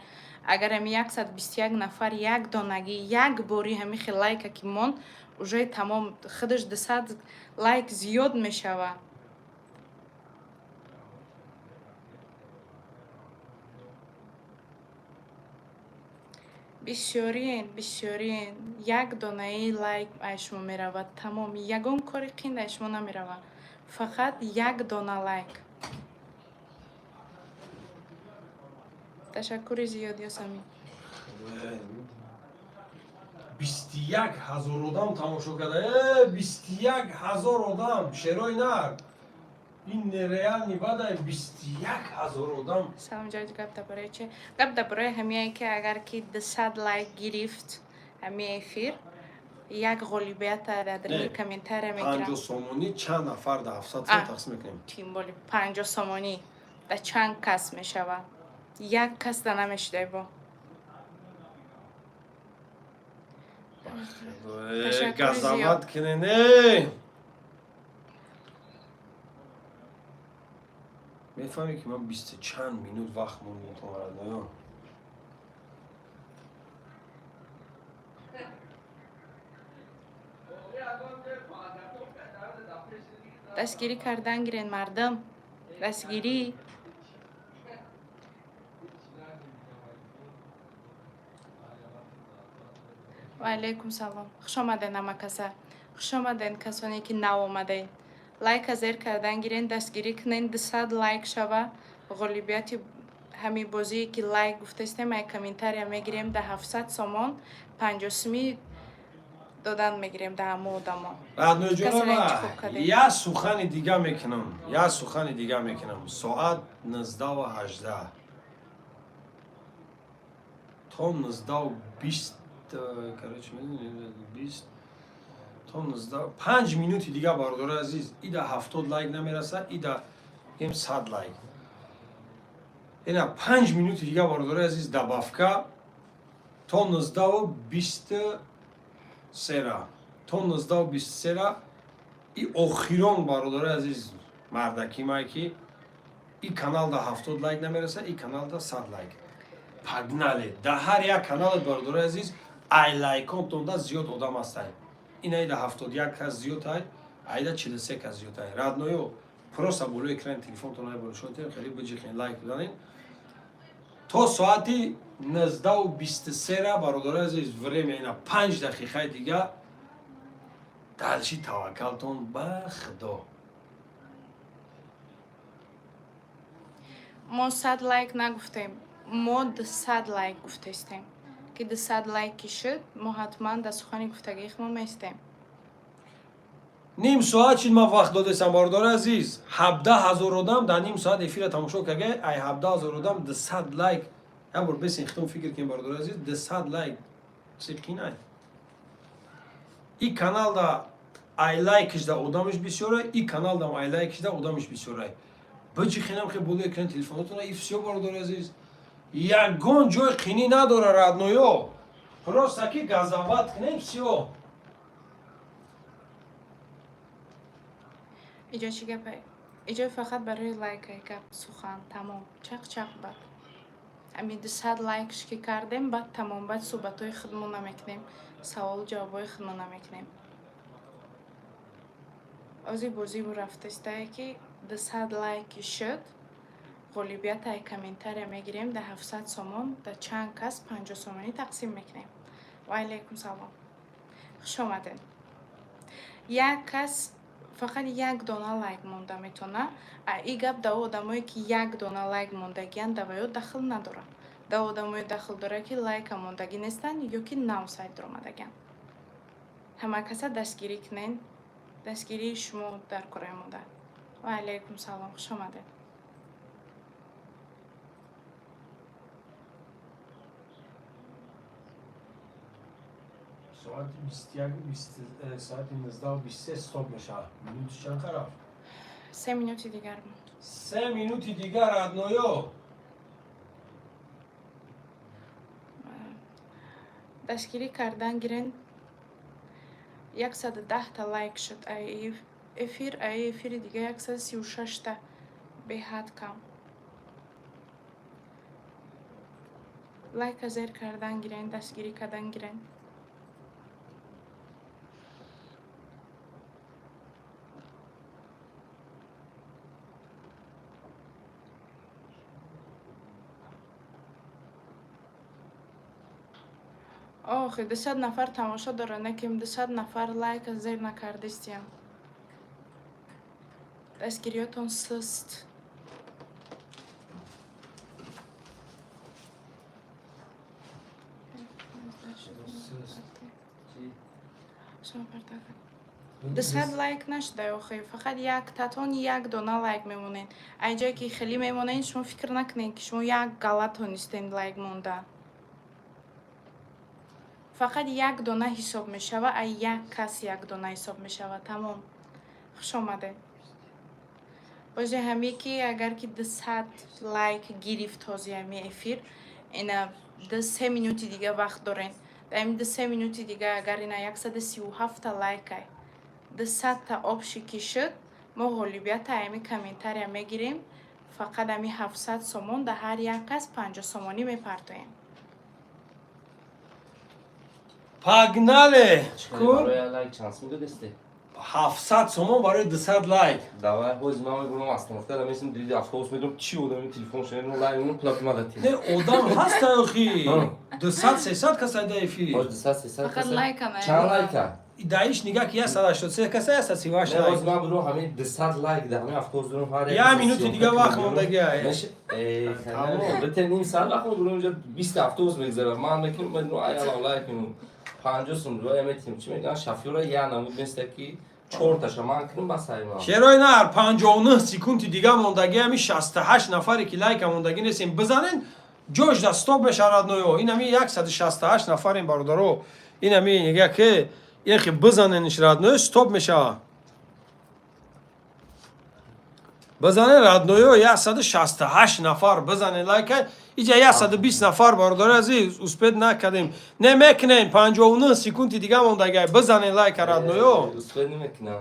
агар ҳами 121 нафар як донагӣ як бори ҳами хел лайка ки монд уже тамом худаш 200 лайк зиёд мешавад бисёриен як донаи лайк ай шумо меравад тамом ягон кори қин ай шумо намеравад фақат як дона лайк ташаккури зиёд ёсамин 21000 одам тамошо карда 21000 одам шерои нар ин нереални бадай 21000 одам салом ҷаҷ гап да бораи чи гап да бораи ҳамияе ки агар ки 200 лайк гирифт ҳами эфир як ғолибията дар комментария мегирам 50 сомонӣ чанд нафар дар 700 сом тақсим мекунем тимболи 50 сомонӣ да чанд кас мешавад як кас да намешудай бо газамат кинене мефаҳме ки ман 20 чанд минут вақт мондам дастгирӣ кардан гирен мардам дастгирӣ ва алейкум салом хуш омадед намакаса хуш омадед касоне ки наомадед лайк азер кардан гирен дастгирӣ кунен 200 лайк шава ғолибияти ҳами бозие ки лайк гуфтастем ай комментария мегирем да 700 сомон 50-суми додан мегирем дар ҳама одамо. радноҷонова интихоб кардем. я сухани дига мекунам, я сухани дига мекунам. Соат 19:18 то 19:20 короче медонед 20 то 19 5 минути дига бардори азиз, ида 70 лайк намераса, ида ем 100 лайк. Ина 5 минути дига бардори азиз добавка то 19:23 то 19:23 и охирон бародари азиз мардаки май ки и каналда 70 лайк намераса, и каналда 100 лайк. Пагнале да ҳар як каналат бародари азиз ай лайконтонда зиёд одам ҳастанд. Ин айда 71 кас зиёд ай, айда 43 кас зиёд ай. Радноё просто болои экрани телефонтон ай бошотен, хеле биҷихен лайк биданен. То соати 19:23 бародари азиз время ина 5 дақиқаи дига далши таваккалтон ба худо. мо 100 лайк нагуфтем, мо 200 лайк гуфтестем ки 200 лайки шуд, мо ҳатман дар сухани гуфтагиҳмо меистем. ним соат чиз ман вақт додесам бародари азиз, 17,000 одам дар ним соат эфира тамошо карга, ай 17,000 одам 200 лайк. як бор бесин хитон фикр кин бародари азиз, 200 лайк чӣ қинай. И каналда ай лайкишда одамиш бисёрай, и каналда ай лайкишда одамиш бисёрай. биҷихенам ки болои экрани телефонотона и всё бародари азиз. ягон ҷои қинӣ надора радноё. Просто ки газават кунем всё. иҷо чӣ гапе? иҷо фақат барои лайкаи гап сухан тамом. Чақ бад. Ами 200 лайкш ки кардем, баъд тамом, баъд суҳбатҳои худмон намекунем, саволу ҷавобҳои худмон намекунем. ози бозӣ бу рафтастае ки 200 лайки шуд, ғолибиятай комментария мегирем дар 700 сомон, дар чанд кас 50 сомонӣ тақсим мекунем. Ва алайкум салом. хуш омадед. як кас фақат як дона лайк монда метона, и гап да одамое ки як дона лайк мондагиян даваё дахл надора. Да одамое дахл дора ки лайка мондагӣ нестанд ё ки нав сайт омадагиян. ҳама каса дастгирӣ кунен. дастгирии шумо дар кораи мода. Ва алайкум салом, хуш омадед. Saat 21, saat 19:23 stop мешавад. Минути чанд хараф? 3 минути дигар буд. 3 минути дигар радноё. дастгирӣ кардан гирен 110 та лайк шуд. эфири дига 136 та беҳад кам. лайка зер кардан гирен, дастгирӣ кардан гирен. охи 200 нафар тамошо дорад, наким 200 нафар лайка зер накардистиям. дастгириётон суст. دصد لایک نشده آخه فقط یک تاتون یک دونه لایک میمونین. اینجا که خیلی میمونین شما فکر نکنین که شما یک غلط نیستین لایک موندن. فقط یک دونه حساب میشه و یک کس یک دونه حساب میشه و تمام. خوش آمده. باشه همی که اگر که 200 لایک گرفت تازه همی افیر اینا 3 مینوتی دیگه وقت دارین. در این 3 مینوتی دیگه اگر اینا 137 لایک های 200 تا آبشی که شد ما غالبیت همی کامنتاری میگیریم. فقط همی 700 سومون در هر یک کس 50 سومونی میپرتویم. پاگناله برای لایک چانس میده دسته 700 سومون برای 200 لایک давай возьмем игру остановка да мислим диди автобус медом чи одами телефон шенен лайк ну плати мадати не одам ҳаст ахи 200 300 каса да эфир бош 200 فقط لایک نه. чан лайка даиш нигах 183 каса 138 не лайк возьмем игру ҳами 200 лайк да ҳами автобус дорум ҳар я минути дига вақт мондаги меш бетен ним сар вақт дорум ҷа 20 автобус мегзарам ман мекунам ай ала лайк ну 50 сум رو امیتیم چی میگن شافیورا یه نمود مثل کی 4 تاشو من کنیم با سایما شیرای نار 59 سکوند دیگه موندگی همین 68 نفری که لایک موندگی نیستیم بزنین جوش دا استاپ بشه رادنویو این همین 168 نفر این باردارو این همین میگه که یکی بزنینش رادنویو استاپ میشه بزنین رادنویو 168 نفر بزنین لایک اینجا 120 نفر بارداره عزیز اسپید نکردیم نمیکنین 59 سکوند دیگه موندگی بزنین لایک رادنویو اسپید نمیکنم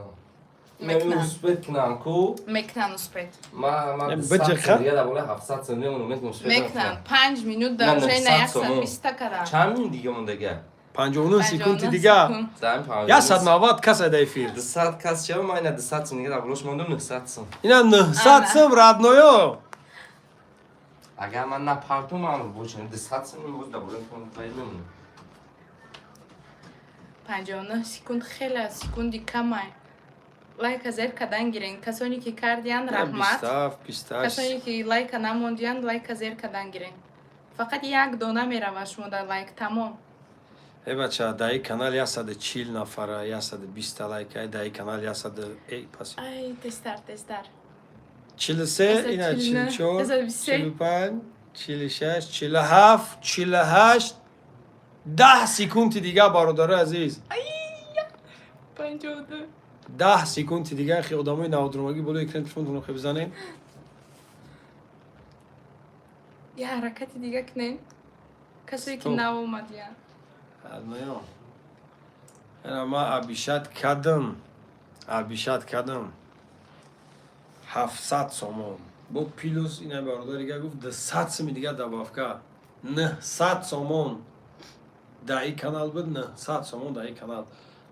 میکنم. اسپید کنم کو میکنن اسپید ما بچه خب. یه دبوله 700 ثانیه اونو میکنم اسپید میکنن 5 minut نه، داره نه، نه 100 سومون. 120 کدام چند میون دیگه موندگه 59 سکوند 59 دیگه سکوند. زمین 50 190 کس در فیل 200 کس چه ما اینا 200 سون دیگه دبولش موندم 900 سون اینا 900 سم رادنویو اگر من نپرتم من بوشن 200 سون میگم دبولش کنم باید میمونه 59 سکوند خیلی سکوندی کمه لایک از کدن گیرین کسانی که کردین رحمت 27 کسانی که لایک نموندین لایک از کدن گیرین فقط یک دونه میره شما در لایک تمام ای بچه در این کانال 140 نفره 120 لایک ای در این کانال 100 ای پس ای تستر 43 اینا 44 123. 45 46 47 48 10 سکوند دیگه برادر عزیز 52 10 سکوند دیگه خیلی آدمای نودرمگی بلو اکران تلفنتون رو بزنین یه حرکتی دیگه کنین کسی که استوب. نو اومدین المیو انا ما ابیشت کردم 700 سومون با پیلوس اینا برادر دیگه گفت 200 سوم دیگه دبافکا 900 سومون در این کانال بود 900 سومون در این کانال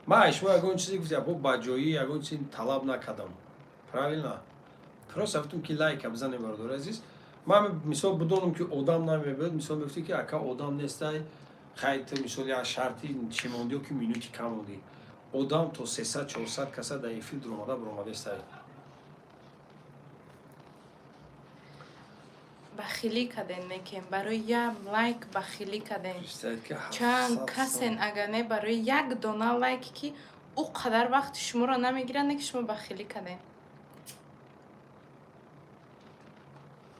ما اشما اگه اون چیزی گفت با باجویی اگه اون چیزی طلب نکردم правильно просто گفتم که لایک بزنید برادر عزیز من مثال بدونم که آدم نمیبود مثال میگفتی که اگه آدم نیستی خیلی مثال یا شرطی چی موندی که مینوتی کم موندی آدم تو 300 400 کسا در این فیلد اومده برآمده است بخیلی کردین نکن برای یک لایک بخیلی کردین استاد که چند کسین اگر نه برای یک دونه لایک که او قدر وقت شما را نمیگیرن نه که شما بخیلی کردین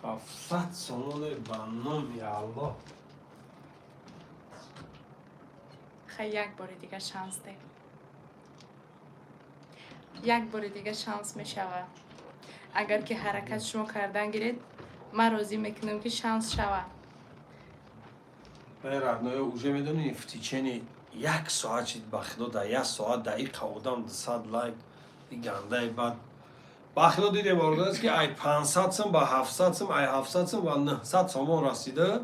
700 سومون بانم یا الله خیلی یک بار دیگه شانس ده یک بار دیگه شانس می شود اگر که حرکت شما کردن گیرید من راضی میکنم که شانس شود رادنوی اوجه میدونی افتیچنی یک ساعت چید بخدا در یک ساعت دقیقه آدم 200 لایک این گنده بعد بخدا دیدیم وارد است که ای 500 سم با 700 سم ای 700 سم با 900 سومون رسیده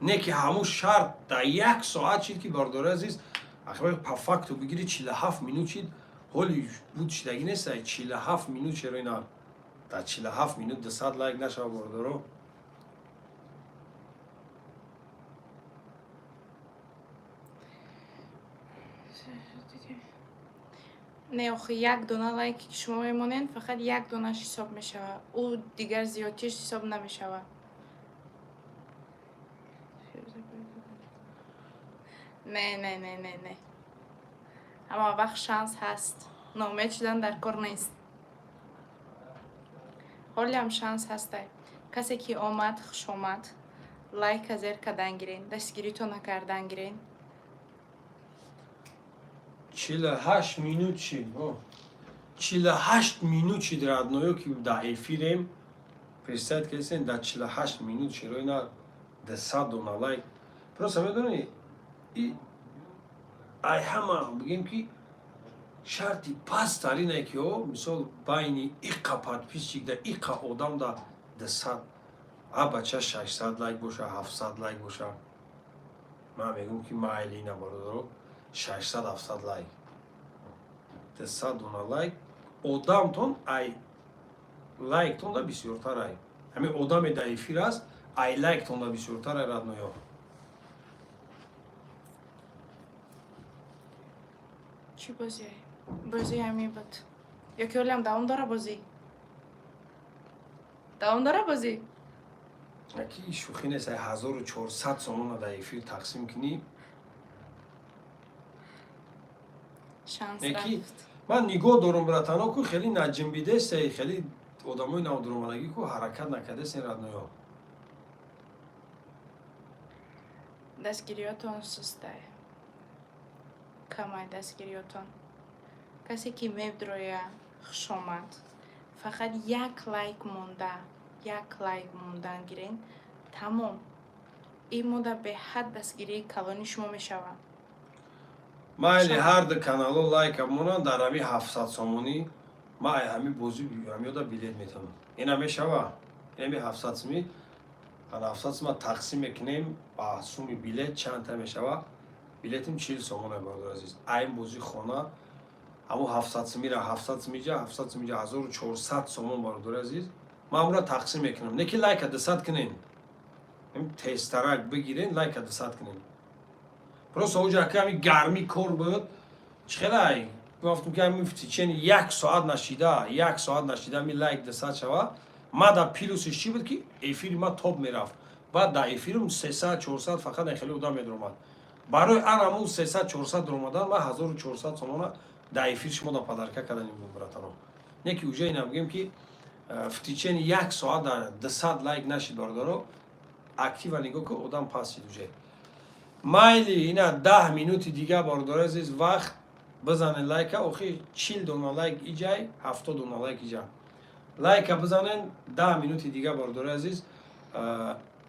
نه که همون شرط در یک ساعت چید که بارداره عزیز اخبار پفک تو بگیری 47 مینوت چید هولی بود چیدگی نیست 47 مینوت چرا اینا در 47 مینوت 200 لایک نشه باردارو نه آخه یک دونه لایک که شما میمونین فقط یک دونهش حساب میشه او دیگر زیادیش حساب نمیشه نه نه نه نه نه اما وقت شانس هست نامید شدن در کار نیست حالی هم شانس هسته کسی که آمد خوش آمد لایک از کردن گیرین دستگیری تو نکردن گیرین 48 مینوت چی 48 مینوت چی در ادنایو که در افیریم پرستاید کسین در 48 مینوت چی روی اینا 200 دونه لایک پروسا میدونی ای همه بگیم که شرطی پس ترین ای که مثال بین ایقا پادپیس چی در ایقا آدم در 200 بچه 600 لایک باشه 700 لایک باشه من میگم که مایلی نبارد 600 700 لایک 200 دونه لایک آدمتون ای لایکتون دا بسیارتر ای همین آدم در افیر است ای لایکتون دا بسیارتر ای رادنویا چی بازی؟ بازی همین بود یکی ولی هم دوام داره بازی دوام داره بازی یکی شوخی نیست 1400 سومون در افیر تقسیم کنی шанс Неки рафт. ман нигоҳ дорум братано ку хеле наҷмбидесте хеле одамои навдуромадагӣ ку ҳаракат накардесен радноё. Дастгириётон сустай. Камай дастгириётон. Касе ки мебдроя хушомад. Фақат як лайк мондан гирен. Тамом. ин мода беҳад дастгирии калони шумо мешавад. майли ҳарду канало лайка монанд дар ҳами 700 сомонӣ ман ҳами бозӣ ҳамёда билет метавонам. ина мешава ҳами 700 сомӣ 700 сома тақсим мекунем ба суми билет чанда мешава. билетим 40 сомона бародар азиз. айн бозӣ хона ҳамо 700 сомира 700 сомиҷа 700 сомиҷа 1400 сомон бародар азиз. ман амра тақсим мекунам. неки лайка 200 кунем. тестарак бигирен лайка 200 кунем. просто оҷа ки ҳами гарми кор буд чихелай гуфтам ки ҳами фтичени 1 соат нашида ми лайк 200 шава. ма да плюсиш чи буд ки эфири ма топ мерафт. баъд да эфирим 300 400 фақат хеле одам медромад. барои араму 300 400 дромадан ма 1400 сомона да эфир шумо да падарка каданем братано. неки уҷа ина мегӯем ки фтичени 1 соат да 200 лайк нашид бародаро актива нигоҳ ки одам пасид уҷа. майли ина 10 минути дига бародар азиз вақт бизанен лайка охи 40 дона лайк иҷай 70 дона лайк иҷа. лайка бизанен 10 минути дига бародар азиз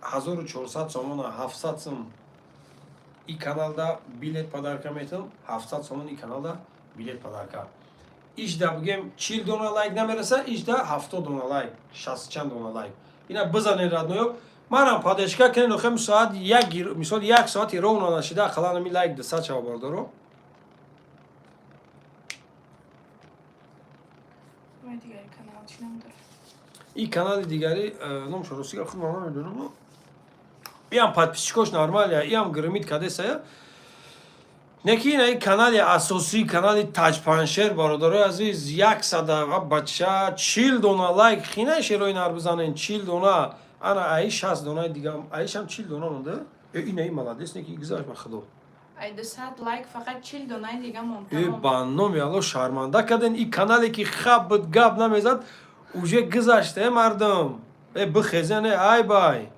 1400 сомона 700 сом и каналда билет падарка метавонам 700 сомон и каналда билет падарка. ишда бигем 40 дона лайк намереса ишда 70 дона лайк 60 чанд дона лайк. ина бизанен радноё манам падешка кунен охем соат 1 мисол 1 соати ровно нашида қаланами лайк 200 шава бародаро. Мой дигари канал чи намедорам. И канали дигари номшо росига худ мама медонам. иам подписчикош нормалия иам гримит кадесая. неки ина и канали асосӣ канали таҷпаншер бародарои азиз 100 бача 40 дона лайк хина шерои нар бизанен 40 дона ана аи 60 донаи дигам аишам 40 дона монда. инаи маладес неки гузашт ба худо. Ай 200 лайк фақат 40 донаи дига монда. ба номи алло шарманда карден и канале ки хаб буд гап намезад уже гузашт мардум. бихезен ай бай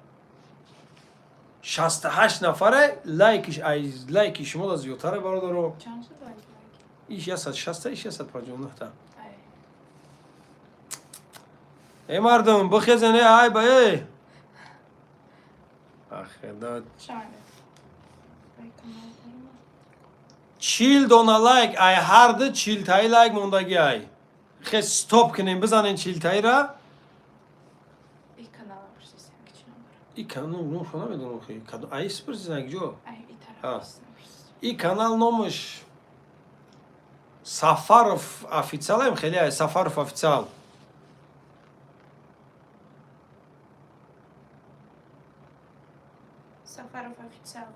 68 нафаре лайки шумо да зиёдтаре бародаро. Чанд шуд лайк? иш 160 иш 159 та. Ай. мардум бихезен ай бай ахедат Шамаде. Ай канал дарма. 40 дона лайк ай ҳарду 40 таи лайк мондаги ай. хе стоп кунем бизанен 40 таира. И канал пурсисем ки чи намедорам. и канал номшо намедонам хе ай спирсизан ҷо. Ай и тараф. и канал номаш Сафаров официал ам хеле ай Сафаров официал. Сафаров официал.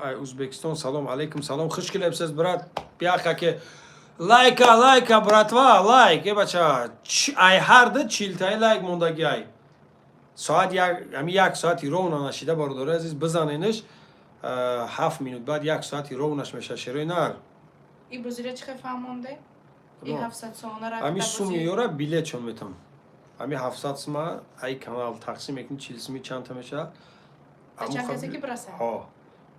ай Узбекистон салом алейкум салом хуш келибсиз брат пиаха ке лайка братва лайк бача ай ҳарду 40 таи лайк мондаги ай соат ами 1 соати ровна нашида бародари азиз бизанениш 7 минут баъд 1 соати ровнаш меша шерои нар. И бузира чи хефа монде? И 700 сомона рафта. ами суми ёра билет чон метам. ами 700 сума ай канал тақсим мекунӣ 40 суми чанда меша. Чанд касе ки бираса? ҳо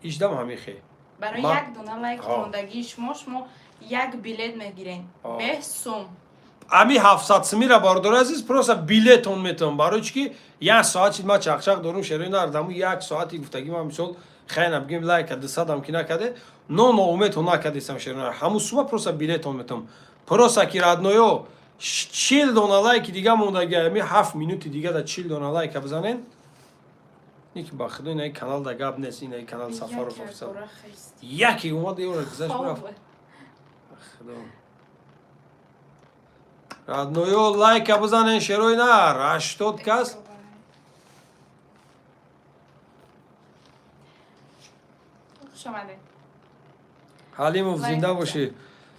ишдам ҳами хе. барои Ма- 1 дона лайк мондагии шумо 1 билет мегирен. Бе сум. ами 700 сумира бародари азиз просто билетон метавонам барои чӣ ки 1 соати ма чақчақ дорум шерои нар даму 1 соати гуфтагӣ ма мисол хайна бигем лайка 200 дам ки накарде ноумедон накардесам шерои нар ҳамун сума просто билетон метавонам просто ки радноё 40 дона лайки дига мондаги ами 7 минути дига да 40 дона лайка бизанен. неки ба худо инаи канал да гап нест инаи канал Сафаров официал. яке омад ёра гузашт рафт. худо радноё лайка бизанен шерои нар 80 кас. Шамаде. Халимов Лайк зинда бизан. боши.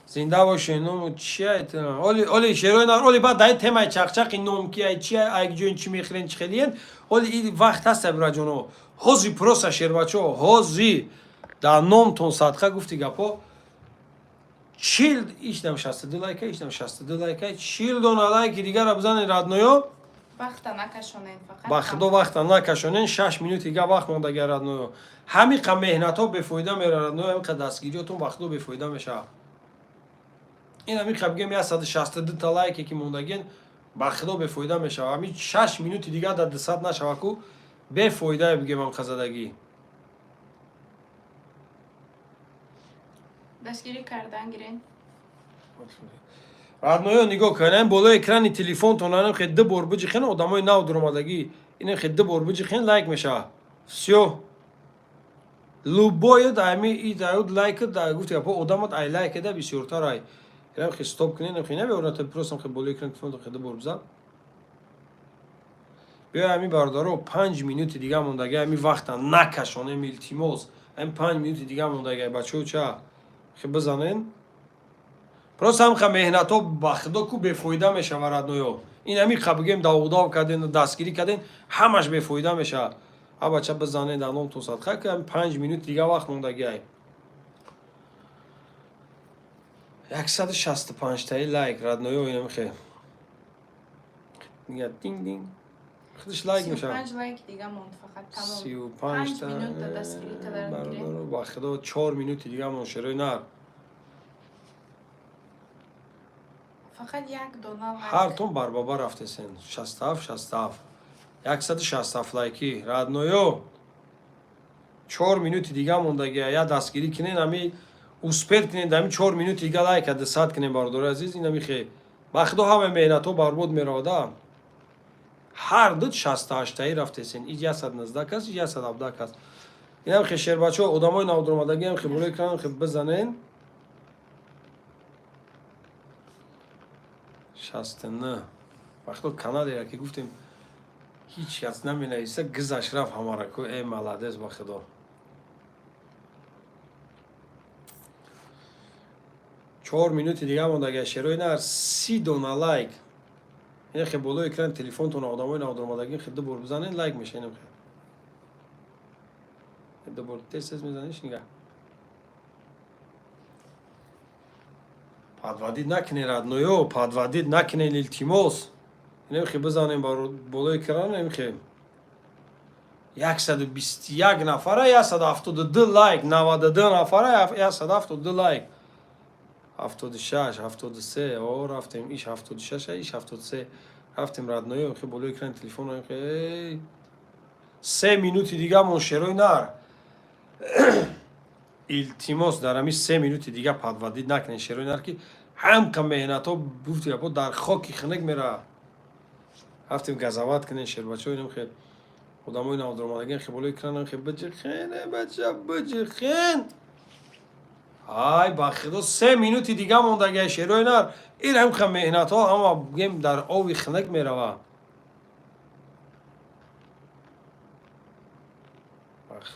Зинда боши. Ном чи айт. Оли шерои нар оли ба дай темаи чақчақи ном ки ай чи ай ҷоин чи мехрен чи хелиен. Оли и вақт ҳаст браҷоно. Ҳози проса шербачо ҳози да номтон садқа гуфти гапо. 40 ایشتم 62 لایک ایشتم 62 لایک 40 دونه لایک دیگه را بزنید رادنویو وقت نکشونین فقط. با خدا وقت نکشونین 6 مینوت دیگه وقت مونده رادنویو همین قم مهنت ها بفایده میره رادنویو همین قد دستگیریاتون وقت بفایده میشه این همین قم بگم 162 تا لایکی که موندگین با خدا بفایده میشه همین 6 مینوت دیگه در 200 نشوه کو بفایده بگم هم خزدگی دستگیری کردن گیرین. رادنویو نگاه کنین بالا اکران تلفن تونانم خیلی بار بجخین آدمای نو درآمدگی این خیلی بار بجخین لایک میشه все любое дайми и дают лайк да гуфт я по одамот ай лайк да бисёртар ай ярам хи стоп кинен хи набеорат просам хи бола экран телефон хи бор бзам бия ами бардаро 5 минути дига мондаги ами вақта накашонем илтимос ами 5 минути дига мондаги бачаҳо ча хи бизанен просам ха меҳнато ба худо ку бефоида мешава радноё ин ами ха бигем давудав карден дастгирӣ карден ҳамаш бефоида мешава а бача бизанед алон то садқа ки ами 5 минут дига вақт мондаги ай 165 таи лайк радноё инам хе мига динг динг خودش لایک میشه 35 لایک دیگه موند فقط تمام. 35 تا 5 مینوت دستگیری کردن گیرین. با خدا 4 مینوت دیگه مون شروع نر فقط یک دونه لایک. هر تون بر بابا رفته سن 67 67 167 لایکی رادنویو 4 مینوت دیگه موندگی یا دستگیری کنین همی اوسپیت کنین دمی 4 مینوت دیگه لایک ده ساعت کنین باردار عزیز این همی خیلی با خدا همه مهنت ها برباد میراده هر دو 68 تایی رفته سن این 119 کس 117 کس این هم خیلی شیر بچه ها ادامای نودرمادگی هم خیلی بروی کنن خیلی بزنین 69 وقتا کانال یا که گفتیم هیچ کس نمی نویسه گزش رفت همه را که ای ملادز با خدا چهار مینوت دیگه مونده اگه شروع نر 30 دونه لایک این خیلی بالا اکران تلفن تون آدمای نودرمادگی خیلی بار بزنین لایک میشه اینم خیلی بار تست میزنیش نگه подводить نکنین رادنویو подводить نکنین التیموس اینم خیلی بزنین بالا اکران اینم خیلی 121 نفره 172 لایک 92 نفره 172 لایک 76 73 او رفتیم ایش 76 ایش 73 رفتیم رادنویو خیلی بالا اکران تلفن خیلی 3 مینوت دیگه مون شروع نر التیموس در همی 3 مینوت دیگه подводить نکنین شروع نر که هم کم مهنت ها بودی با در خاکی خنک میره رفتیم گزاوت کنین شیر بچه اینم خیلی آدمای نودرمادگی خیلی بالا اکران خیلی بجخین بچه بجخین ای با خدا 3 مینوت دیگه موندگی شروع نر این هم کم مهنت ها اما بگیم در آوی خنک میره با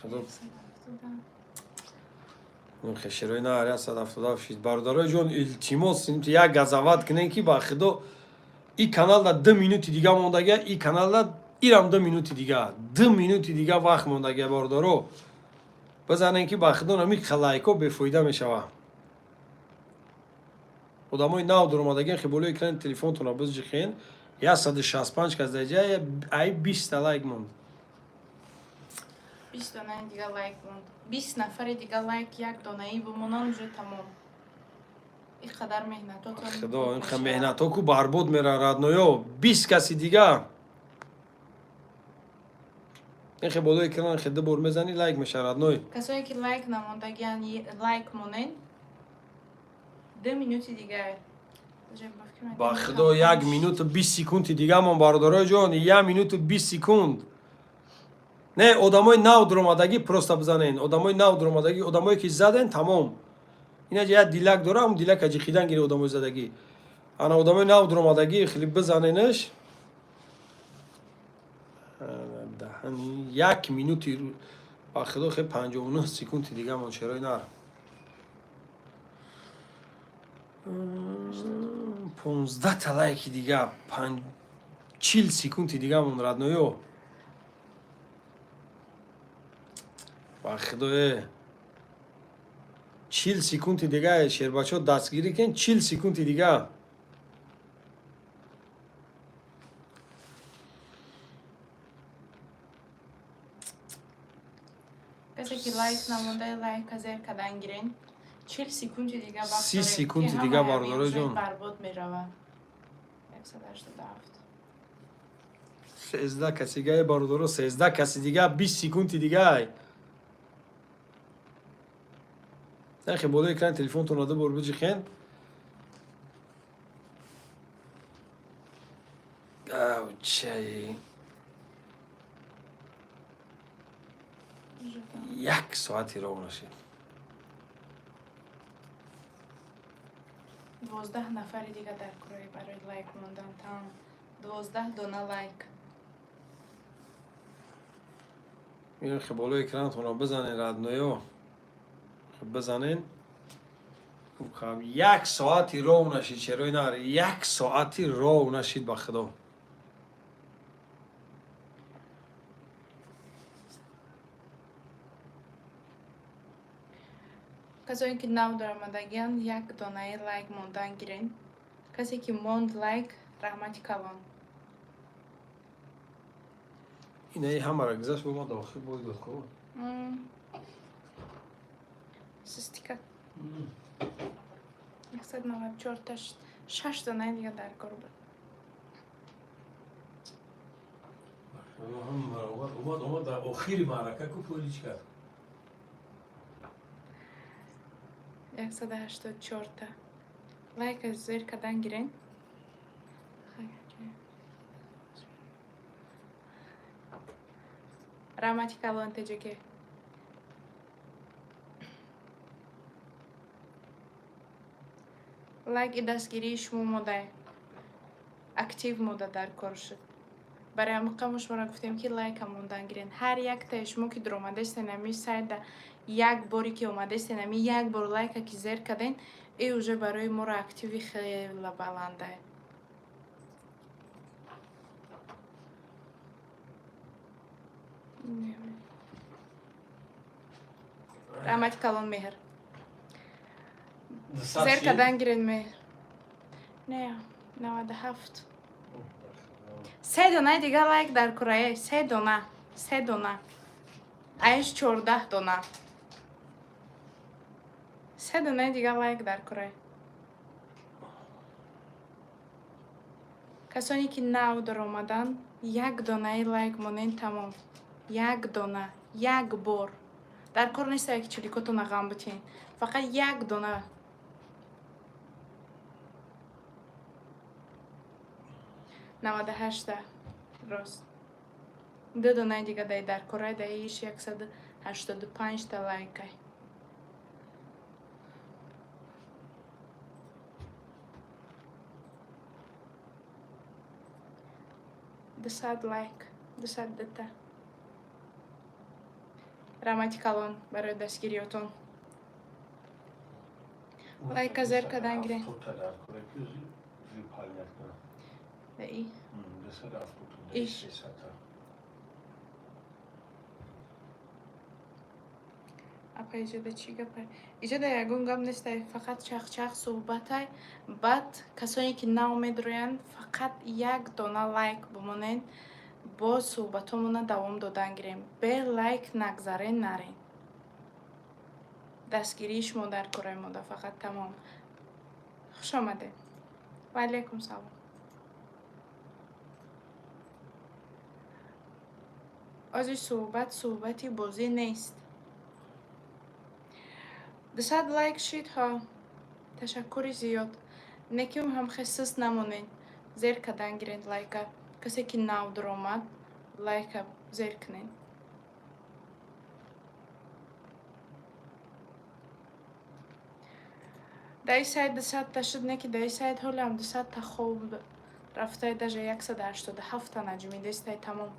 خدا اون خشروی نه آره 177 باردارای جون التیموس یک گزاوت کنین که با خدا این کانال دا 2 مینوت دیگه موندگی این کانال دا ایرم 2 مینوت دیگه 2 مینوت دیگه وقت موندگی باردارو بزنین که با خدا نمی خلایکو بفایده میشوه آدمای نو درآمدگی خیلی بالا اکران تلفن تون بزنین 165 کس دیگه ای 20 لایک موند 20 دونه دیگه لایک موند. 20 نفر دیگه لایک یک دونه ای بمونن вже تمام. این قدر مهنتاتون خدا این خیلی مهنت ها کو برباد میره رادنویو 20 کسی دیگه این خیلی بالا اکران خیلی بار میزنی لایک میشه رادنوی کسایی که لایک نموندگیان لایک مونین 2 مینوت دیگه با خدا 1 مینوت و 20 سکوند دیگه من باردارای جان 1 مینوت و 20 سکوند نه آدمای نو درآمدگی پروستا بزنین آدمای نو درآمدگی آدمایی که زدن تمام اینا یه دیلک داره اون دیلک اجی خیدن گیره آدمای زدگی انا آدمای نو درآمدگی خیلی بزنینش دهنی 1 مینوتی با خدا خیلی 59 سکوند دیگه من شروع نر 15 تا لایک دیگه 40 سکوند دیگه من رادنویو با خدا 40 40 секунди дига шербачо дастгирӣ кен, 40 секунди дига. کسی که لایک نمونده لایک از کدن گیرین 40 سکوند دیگه وقت 30 سکوند دیگه بارداره جان. برباد میروه 187 13 کسی دیگه بارداره، 13 کسی دیگه 20 سکوند دیگه. نخی بالای اکران تلفنتون رو بر بجی خین. چای 1 ساعتی رو نشید. 12 نفر دیگه در کره برای لایک موندن تمام 12 دونه لایک این خب بالای اکرانتون رو بزنین رادنویو بزنین. خب 1 ساعتی رو نشید، چرا اینا 1 ساعتی رو نشید با خدا. کسایی که نو درآمدگیان یک دانه لایک موندن گیرین کسی که موند لایک رحمتی کلان اینه همه را گذاشت با ما داخل باید بخور. سستیکا 194 تاش 6 دانه دیگه در کار بود اومد در آخری معرکه که پولیش کرد. 184 تا لایک از زیر کدن گیرین رحمتی کلان تجه که لایک دستگیری شما موده اکتیو موده در کار شد برای همه شما را گفتیم که لایک هم موندن گیرین هر یک تا شما که در اومده استنمی سایت یک باری که اومده استنمی یک بار لایک که زیر کدین ای اوجه برای ما را اکتیوی خیلی بلنده رحمتی کلان مهر زیر کدن گیرین مهر نه 97 3 دونه دیگه لایک در کره 3 دونه ایش 14 دونه 3 دونه دیگه لایک در کره کسانی که نو در آمدن یک دونه لایک مونین تمام یک دونه یک بار در کار نیست که چلیکاتون غم بتین فقط یک دونه نود هشته راست 2 دونه دیگه دای در کره دایش 185 تا لایک های 200 لایک 200 دتا رحمتی کلان برای دستگیریاتون لایک از کدن گیرین ای ایش اپا ایجاده چی گپه ایجاده یگون گم نیسته فقط چخ صحبت های بعد کسانی که ناامید روین فقط یک دونه لایک بمونین با صحبت همونه دوام دادن گیریم به لایک نگذارین نرین دستگیریش ما در کره ماده فقط تمام خوش آمده و علیکم سلام از صحبتی بازی نیست 200 لایک شید ها تشکری زیاد نکیم هم خصوص نمونین زیر کدن گیرین لایک کسی که نو در اومد لایک زیر کنین دای سایت 200 تا شد نکی دای سایت حالا هم 200 تا خوب رفته دجا 187 تا نجمی دسته تمام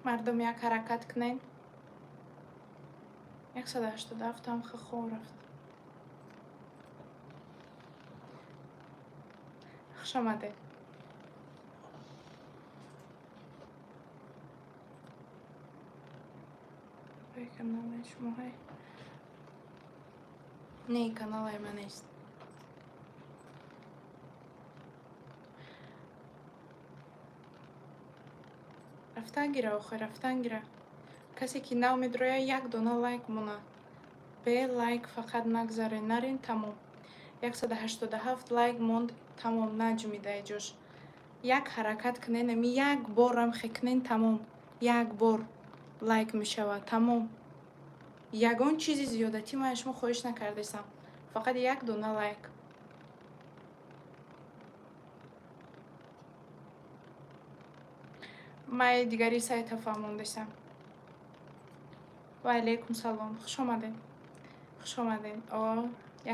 مردم یک حرکت کنین 187 هم خو رفت. خوش آمده. ای کانال شما های. نه کانال من نیست. رفتن گیره آخر رفتن گیره. کسی که نو میدروه یک دونه لایک مونه. به لایک فقط نگذاره نرین تمام. 187 لایک موند تمام نجمیده جوش. یک حرکت کنین امی یک بار هم خکنین تمام. یک بار لایک میشود تمام. یگان چیزی زیادتی من شما خواهش نکردستم. فقط یک دونه لایک. من دیگری سایت فهمون داشتم. و علیکم سلام. خوش آمدین. خوش آمدین.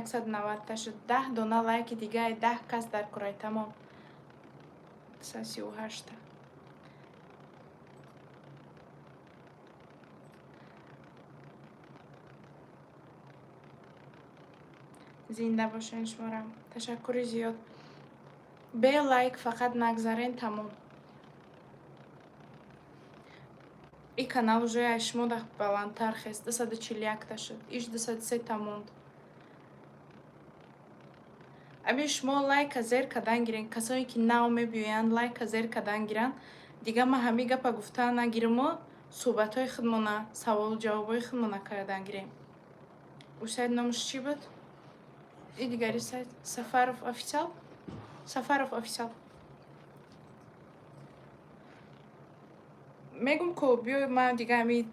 190 تا شد. 10 دونه لایک دیگه 10 کس در کره تمام. 238 تا. زنده باشین شمارم. تشکر زیاد. به لایک فقط نگذارین تمام. این کانال уже شما ده بالانتر خست. 241 تا شد. ایش 203 تا موند. امی شما لایک زیر کدن گیرین. کسایی که نو میبینن لایک زیر کدن گیرن. دیگه ما همی گپا گفتن نگیریم و صحبت های خودمونه سوال و جواب های خودمونه کردن گیریم. او سایت نامش چی بود؟ این دیگری سایت سفارف افیسیال. سفارف افیسیال. میگم که بیای ما دیگه همی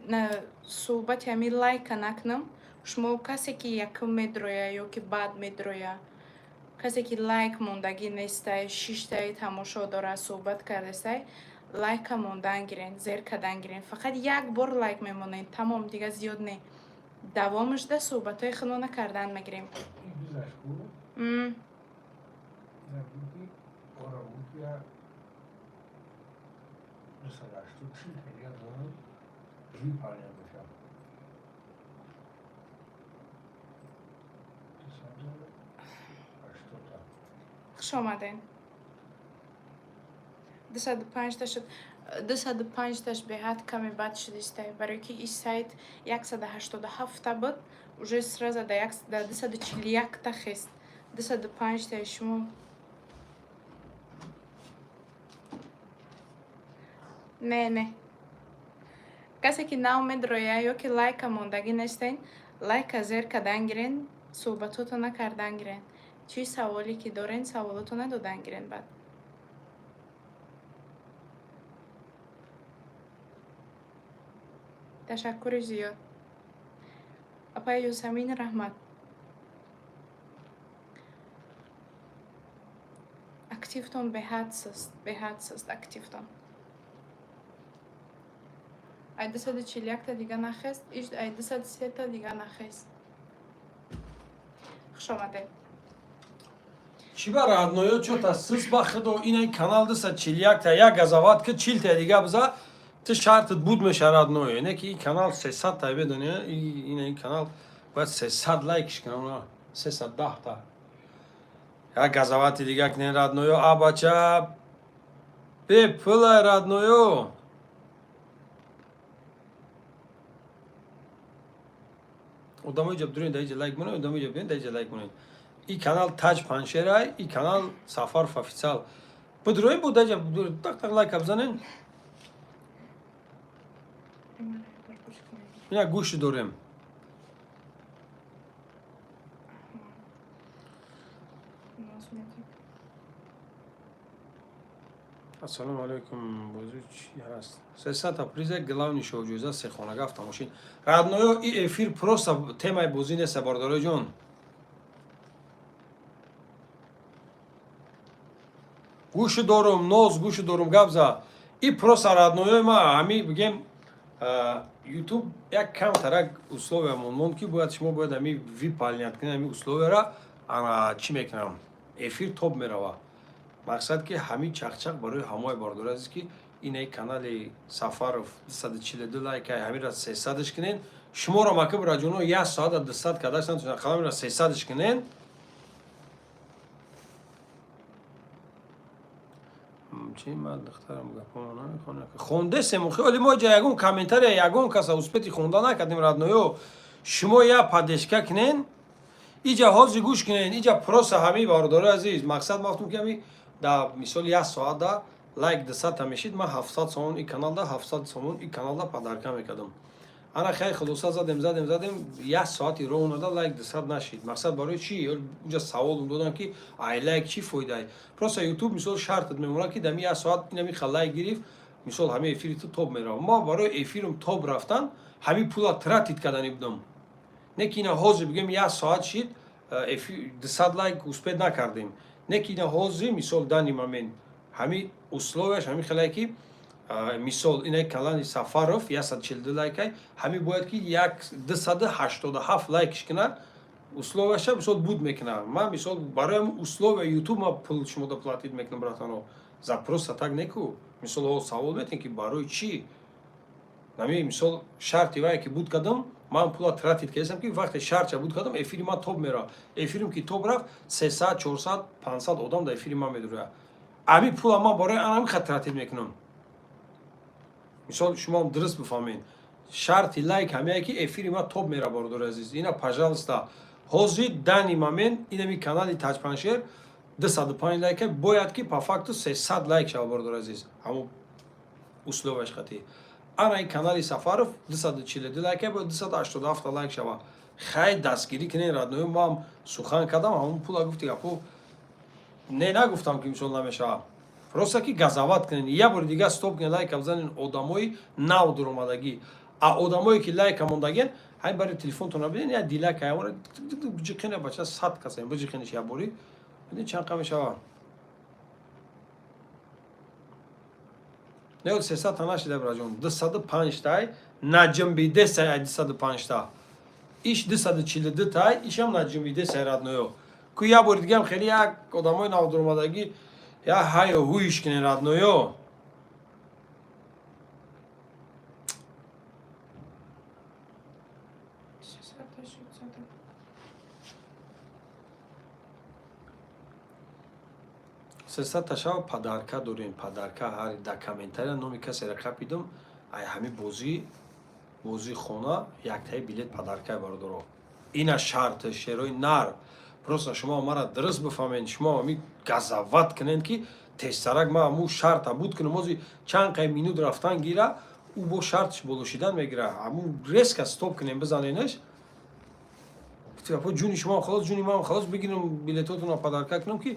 صحبت همی لایک نکنم. شما کسی که یکم میدرویه یا که بعد میدرویه کسی که لایک موندگی نیسته 6 تای تماشا داره صحبت کرده لایک موندن گیرین زیر کدن گیرین فقط یک بار لایک میمونین تمام دیگه زیاد نه دوامش ده صحبت های خودمون کردن میگیریم خوش آمدین 205 تا شد 205 تاش به حد کمی بد شدیسته برای که این سایت 187 تا بود уже сразу до 241 تا خست 205 تا شما نه کسی که نو میدرویه یا که لایک موندگی نیستین لایک زیر کدن گیرین صحبتاتو نکردن گیرین چی سوالی که دارین سوالاتو ندادن گیرین بعد تشکر زیاد اپای یوسمین رحمت اکتیفتون به حد سست اکتیفتون ای 241 تا دیگه نخست ایش ای 203 تا دیگه نخست خوش آمده چی برای ادنویا چو تاسیس بخد و این کانال 241 تا یک گزاوات که 40 تا دیگه بزا تو شرطت بود میشه ادنویا اینه که این کانال 300 تا بدونی این کانال باید 300 لایکش کنم 310 تا یک گزاوات دیگه کنین ادنویا آباچه به پول ادنویا ادامه جب دورین دایجه لایک منو ادامه جب دورین دایجه لایک منو این کانال تاج پانشیرای این کانال سفارف افیسیال بدروی بود دایجه تک لایک بزنین اینا گوش دارم السلام علیکم بازی چی هست 300 اپریل گلاونی شوجوزا سه خانگاه تماشین رادنویو ای افیر پروست تمای بازی نیست بارداره جون گوش دارم نوز گوش دارم گبزا ای پروست رادنویو ما همی بگیم یوتیوب یک کم ترک اسلوب همون که باید شما باید همی وی پالینیت کنید همی اسلوب را انا چی میکنم افیر توب میروه مقصد که همین چخچق برای همه بارداره است که اینه کانال سفارف 242 لایک همین 300 کنین شما را مکه براجونو 1 ساعت 200 کداشتن تو خلام را 300 کنین چی من دخترم گپانا میکنه خونده سمخی ولی ما یگون کامنتر یگون کس اوسپتی خونده نکردیم رادنویو شما یا پادشکا کنین اینجا حاضر گوش کنین اینجا پروس همه بارداره عزیز مقصد مافتم که می در مثال 1 ساعت دا لایک 200 میشید ما 700 سومون این کانال دا 700 سومون این کانال دا پادرکا میکردم انا خیلی خلاصه زدم 1 ساعتی رو اوندا لایک 200 نشید مقصد برای چی اونجا سوال دادن که ای لایک چی فایده پروس یوتیوب مثال شرط میمونه که دمی 1 ساعت اینمی خلای گرفت مثال همه افیر تو توپ میره ما برای افیرم توپ رفتن همین پولا تراتید کردن بودم نه که اینا حاضر بگم 1 ساعت شید 200 لایک اوسپد نکردیم نه که اینا حاضر مثال دانیم همین همین اسلوبش همین خلای که مثال اینه کانال سفارف 142 لایک همین باید که 287 لایکش کنه اسلوبش مثال بود میکنه من مثال برای اسلوب یوتیوب ما پول شما دا پلاتید میکنم براتانو запрос так неку مثال سوال میتین که برای چی نمی مثال شرطی وای که بود کردم من پولا تراتید کردم که وقتی شرط بود کردم افیری ما توپ میره افیرم که توپ رفت 300 400 500 آدم در افیری ما میدوره امی پولا ما برای آنم خاطراتید میکنم مثال شما درست بفهمین شرطی لایک همه که افیری ما توپ میره باردار عزیز اینا پاجالستا حاضر دانی مامن اینا می کانال تاج پنشر 205 لایک باید که په فاکتو 300 لایک شو باردار عزیز همو اسلوبش خطی انا این کانال سفارف 242 لایک با 287 لایک شو خیلی دستگیری کنین رادنوی ما سخن کردم همون پولا گفتی اپو نه نگفتم که مثلا نمیشه просто که گزاوت کنین یه بار دیگه استاپ کنین لایک بزنین آدمای نو در اومدگی آدمایی که لایک موندگین همین برای تلفنتون رو بدین یا دیلک همون بجکنه بچه 100 کسا بجکنش یه باری بدین چند قم شوا نه 300 تا نشده براجون 205 تای نجم بیده سای 205 تا ایش 242 تای ایش هم نجم بیده سای رادنویو که یه بار دیگه هم خیلی یک آدمای نو در اومدگی یا های هویش کنین رادنویو سیصد تاشا پادرکا داریم پادرکا هر دکامنتری نامی کسی را کپیدم ای همین بوزی خونه یک تای بلیت پادرکا باردارو اینا شرط شروع نر پروسا شما مرا درست بفهمین شما می گزاوت کنین که تسترک ما مو شرط بود کنم موزی چند قای مینوت رفتن گیره او با شرطش بلوشیدن میگیره همون ریسک استوب کنیم بزنینش گفتی جونی شما خلاص جونی ما خلاص بگیرم بلیتاتون رو پادرکا کنم که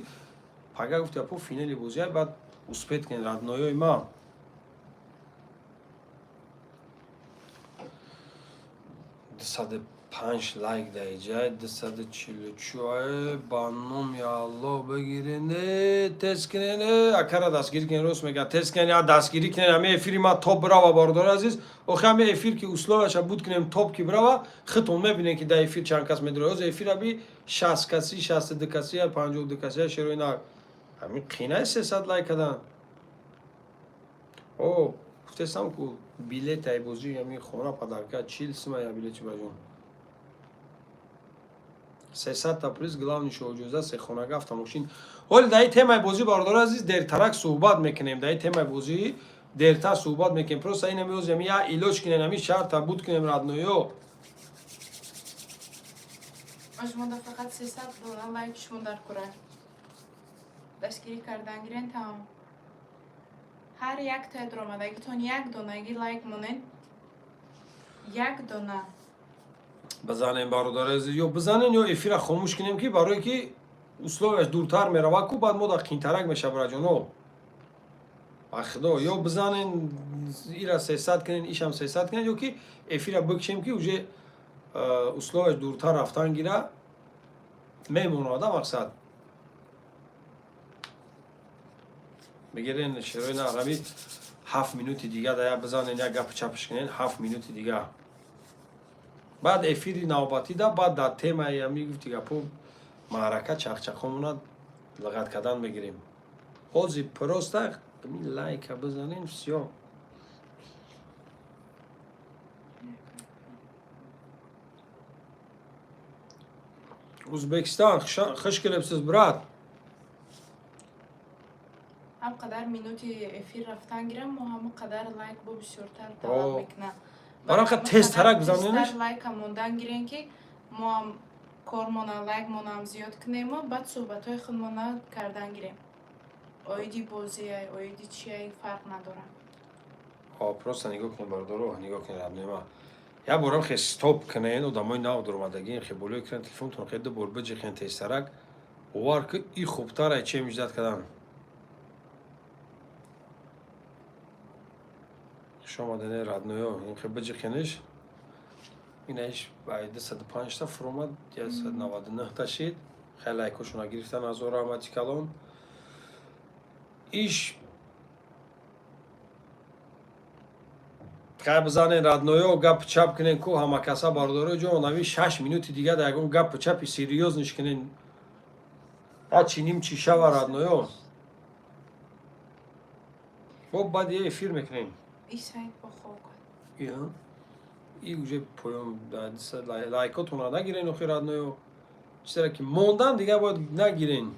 پاگه گفتی اپو فینالی بوزیه بعد اسپید کنین رادنویای ما 205 لایک در ایجای 244 با نام یا الله بگیرین تست کنین اکره دستگیری کنین روز میگه تست کنین یا دستگیری کنین همه افیری ما توپ براو باردار عزیز و همه افیر که اسلوبش بود کنیم توپ کی براو خطون میبینین که در افیر چند کس میدره از افیر ابی 60 کسی 62 کسی 52 کسی شروع اینا همین قینه 300 لایک کردن او گفتم که بلیت ای بوزی همین خونه پادرکا 40 سما یا بلیت چی باجون 300 تا پلیس گلاونی شو جوزه سه خونه گفت ماشین ولی در این تیم بازی باردار عزیز در ترک صحبت میکنیم در این تیم بازی درتا صحبت میکنیم پروسا این میوز یا ایلوش کنیم همین شرط بود کنیم رادنویو شما فقط 300 لایک شما در کره دستگیری کردن گیرین تمام هر یک تا درآمدگیتون یک دونگی لایک مونین یک دونه بزنیم برادر عزیز یا بزنین یا افیر خاموش کنیم که برای که اسلوبش دورتر میره کو بعد ما در قینترک میشه براجونو خدا یا بزنین ایرا 300 کنین ایش هم 300 کنین یا که افیر بکشیم که اوجه اسلوبش دورتر رفتن گیره میمونه آدم مقصد بگیرین شروع نرمی 7 مینوت دیگه در بزنین یک گپ چپش کنین 7 مینوت دیگه بعد افیری نوبتی دا بعد در تیم همی گفتی گپو معرکه چخچخمون لغت کردن بگیریم حوزی پروسته همین لایک بزنین все. O'zbekiston xish kelibsiz brat. هم قدر مینوتی افیر رفتن گیرم و هم قدر لایک بو بسیارتر آه. طلب میکنه برای که تست ترک بزنینش؟ تستر لایک هم موندن گیرین که ما هم کارمونا لایک مونا هم زیاد کنیم و بعد صحبت های خود مونا کردن گیریم آیدی بازی های آیدی چی های فرق ندارن просто نگاه کن بردارو نگاه کن رب نما یا برام خیلی ستاپ کنین و دمای نو در اومدگی خیلی بلوی کردن تلفنتون خیلی بر بجی خیلی تسترک وار که این خوبتره چه میجدد کردن شما دنه رادنویو این خیلی بجی خینش این ایش باید 105 تا فرومد یا 199 تا شید خیلی لایکوشون گرفتن از اون رحمتی کلون ایش خیلی بزنین رادنویو گپ چپ کنین کو همه کسا بارداره جو نوی 6 minút دیگه در اون گپ چپی سیریوز نش کنین چینیم چی شو رادنویو و بعد یه افیر میکنین ای سایت با خواه کن یا این уже поем лайкотун ра нагирен охир радноё чизера ки мондан дига бояд нагирен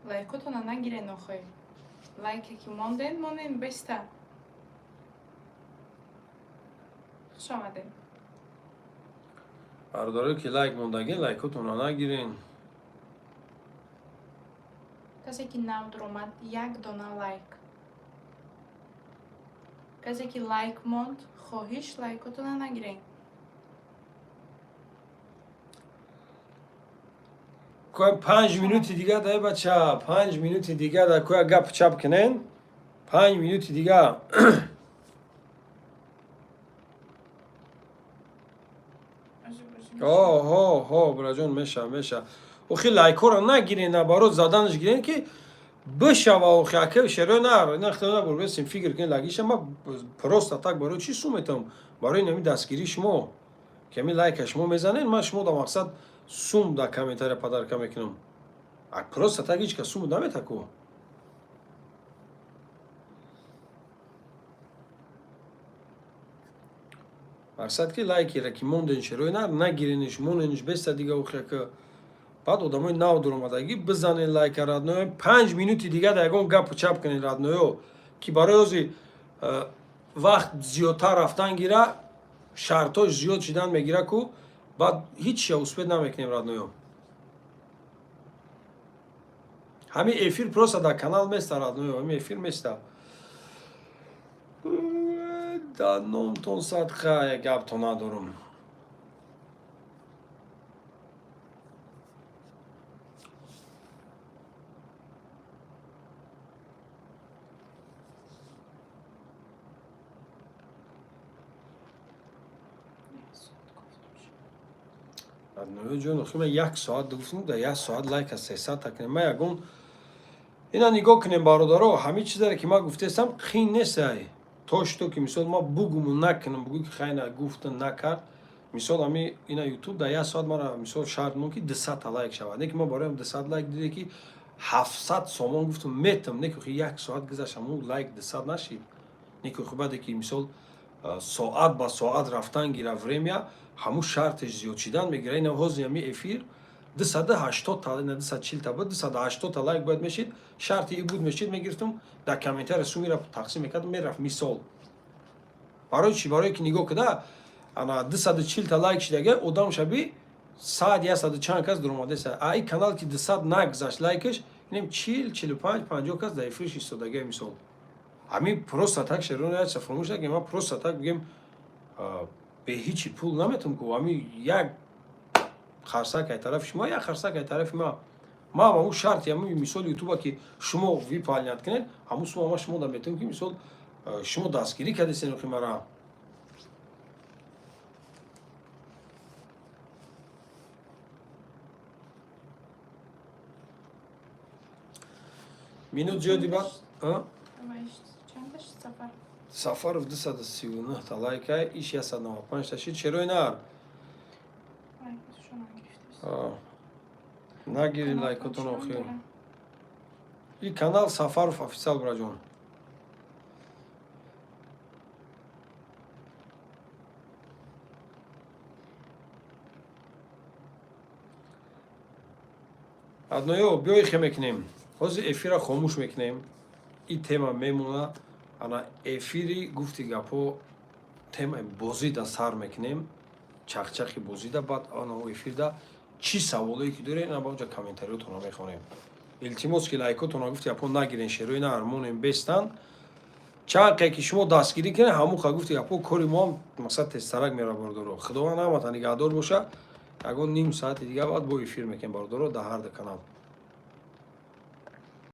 лайкотона нагирен охой лайке ки монден беста хуш омадем бардорӣ ки лайк мондагин лайкотун ра нагирен касе ки нав дуромад як дона лайк касе ки лайк монд хоҳиш лайкотона нагирен 5 минути дига дай бача 5 минути дига да кӯя гап чап кунен 5 минути дига ҳо бураҷон меша охи лайкора нагирен наоборот заданаш гирен ки бишава охи ака шеро нахтана бурбесим фикр кунед лагиша ма просто так барои чи сум метам барои нами дастгирии шумо ки ами лайка шумо мезанед ман шумо да мақсад сум да комментария подарка мекунам а просто так ҳеч кас сум намета ку мақсад ки лайкера ки монден шерои нагиренеш моненеш беста дига охия ки баъд одамои нав дуромадагӣ бизанен лайка радноё 5 минути дига да ягон гапу чап кунен радноё ки барои ози вақт зиёдтар рафтан гира шартош зиёд шидан мегира ку баъд ҳеч я успеҳ намекунем радноё ҳамин эфир просто дар канал места радноё ҳамин эфир места дар номтон садқа як гапто надорам радноё ҷон охи ман 1 соат гуфтам дар 1 соат лайка 300 такунем ман ягон ина нигоҳ кунем бародаро ҳамин чизере ки ман гуфтаистам қин нестай то ки мисол ма бугуму накунам бугӯ ки хайна гуфта накард мисол ҳамин ина ютуб дар 1 соат мара мисол шарт мон ки 200 лайк шавад не ки ман бароям 200 лайк диде ки 700 сомон гуфтам метам не ки охи 1 соат гузашт ҳамун лайк 200 нашид не ки охи баъде ки мисол соат ба соат рафтан гира время ҳамун шарташ зиёд шидан мегира ина ҳозир ҳамин эфир 280 та 240 та буд 280 та лайк бояд мешид шарти и буд мешид мегирифтам дар комментария сумира тақсим мекардам мерафт мисол барои чи барое ки нигоҳ куда ана 240 та лайк шидага одам шаби 100 100 чанд кас дуромадеса а ин канал ки 200 нагузашт лайкаш инем 40 45 50 кас дар эфириш истодага мисол ҳамин просто так шерона яша фромӯш нагем ман просто так бигем бе ҳичи пул наметам ку ҳамин як харсак ай тарафи шумо як харсак ай тарафи ман ҳамун шарти ҳамин мисол ютуба ки шумо виполнят кунед ҳамун сума ман шумо да метавам ки мисол шумо дастгирӣ кардесен охи мара минут зиёди баъд Сафаров 239 та лайкай, иш 195 ташид. Черо инар? Нагири лайкотон охи. И канал Сафаров официал браҷон. Адноё биёи хе мекунем. Ҳозир эфира хомӯш мекунем. И тема мемона. Ана эфири гуфти гапо темаи бозида сар мекунем. Чахчахи бозида баъд ана эфирда чӣ саволое ки доред ана баъд комментариётонро мехонем. Илтимос ки лайкотонро гуфти гапо нагирен, шерои на армонем бестан. Чақе ки шумо дастгирӣ кунед ҳамуха гуфти гапо кори мо ҳам масъад тезтарак мера бордоро. Худованд ҳаматан нигаҳдор боша. Ягон ним соати дига баъд бо эфир мекунем бордоро дар ҳар ду канал.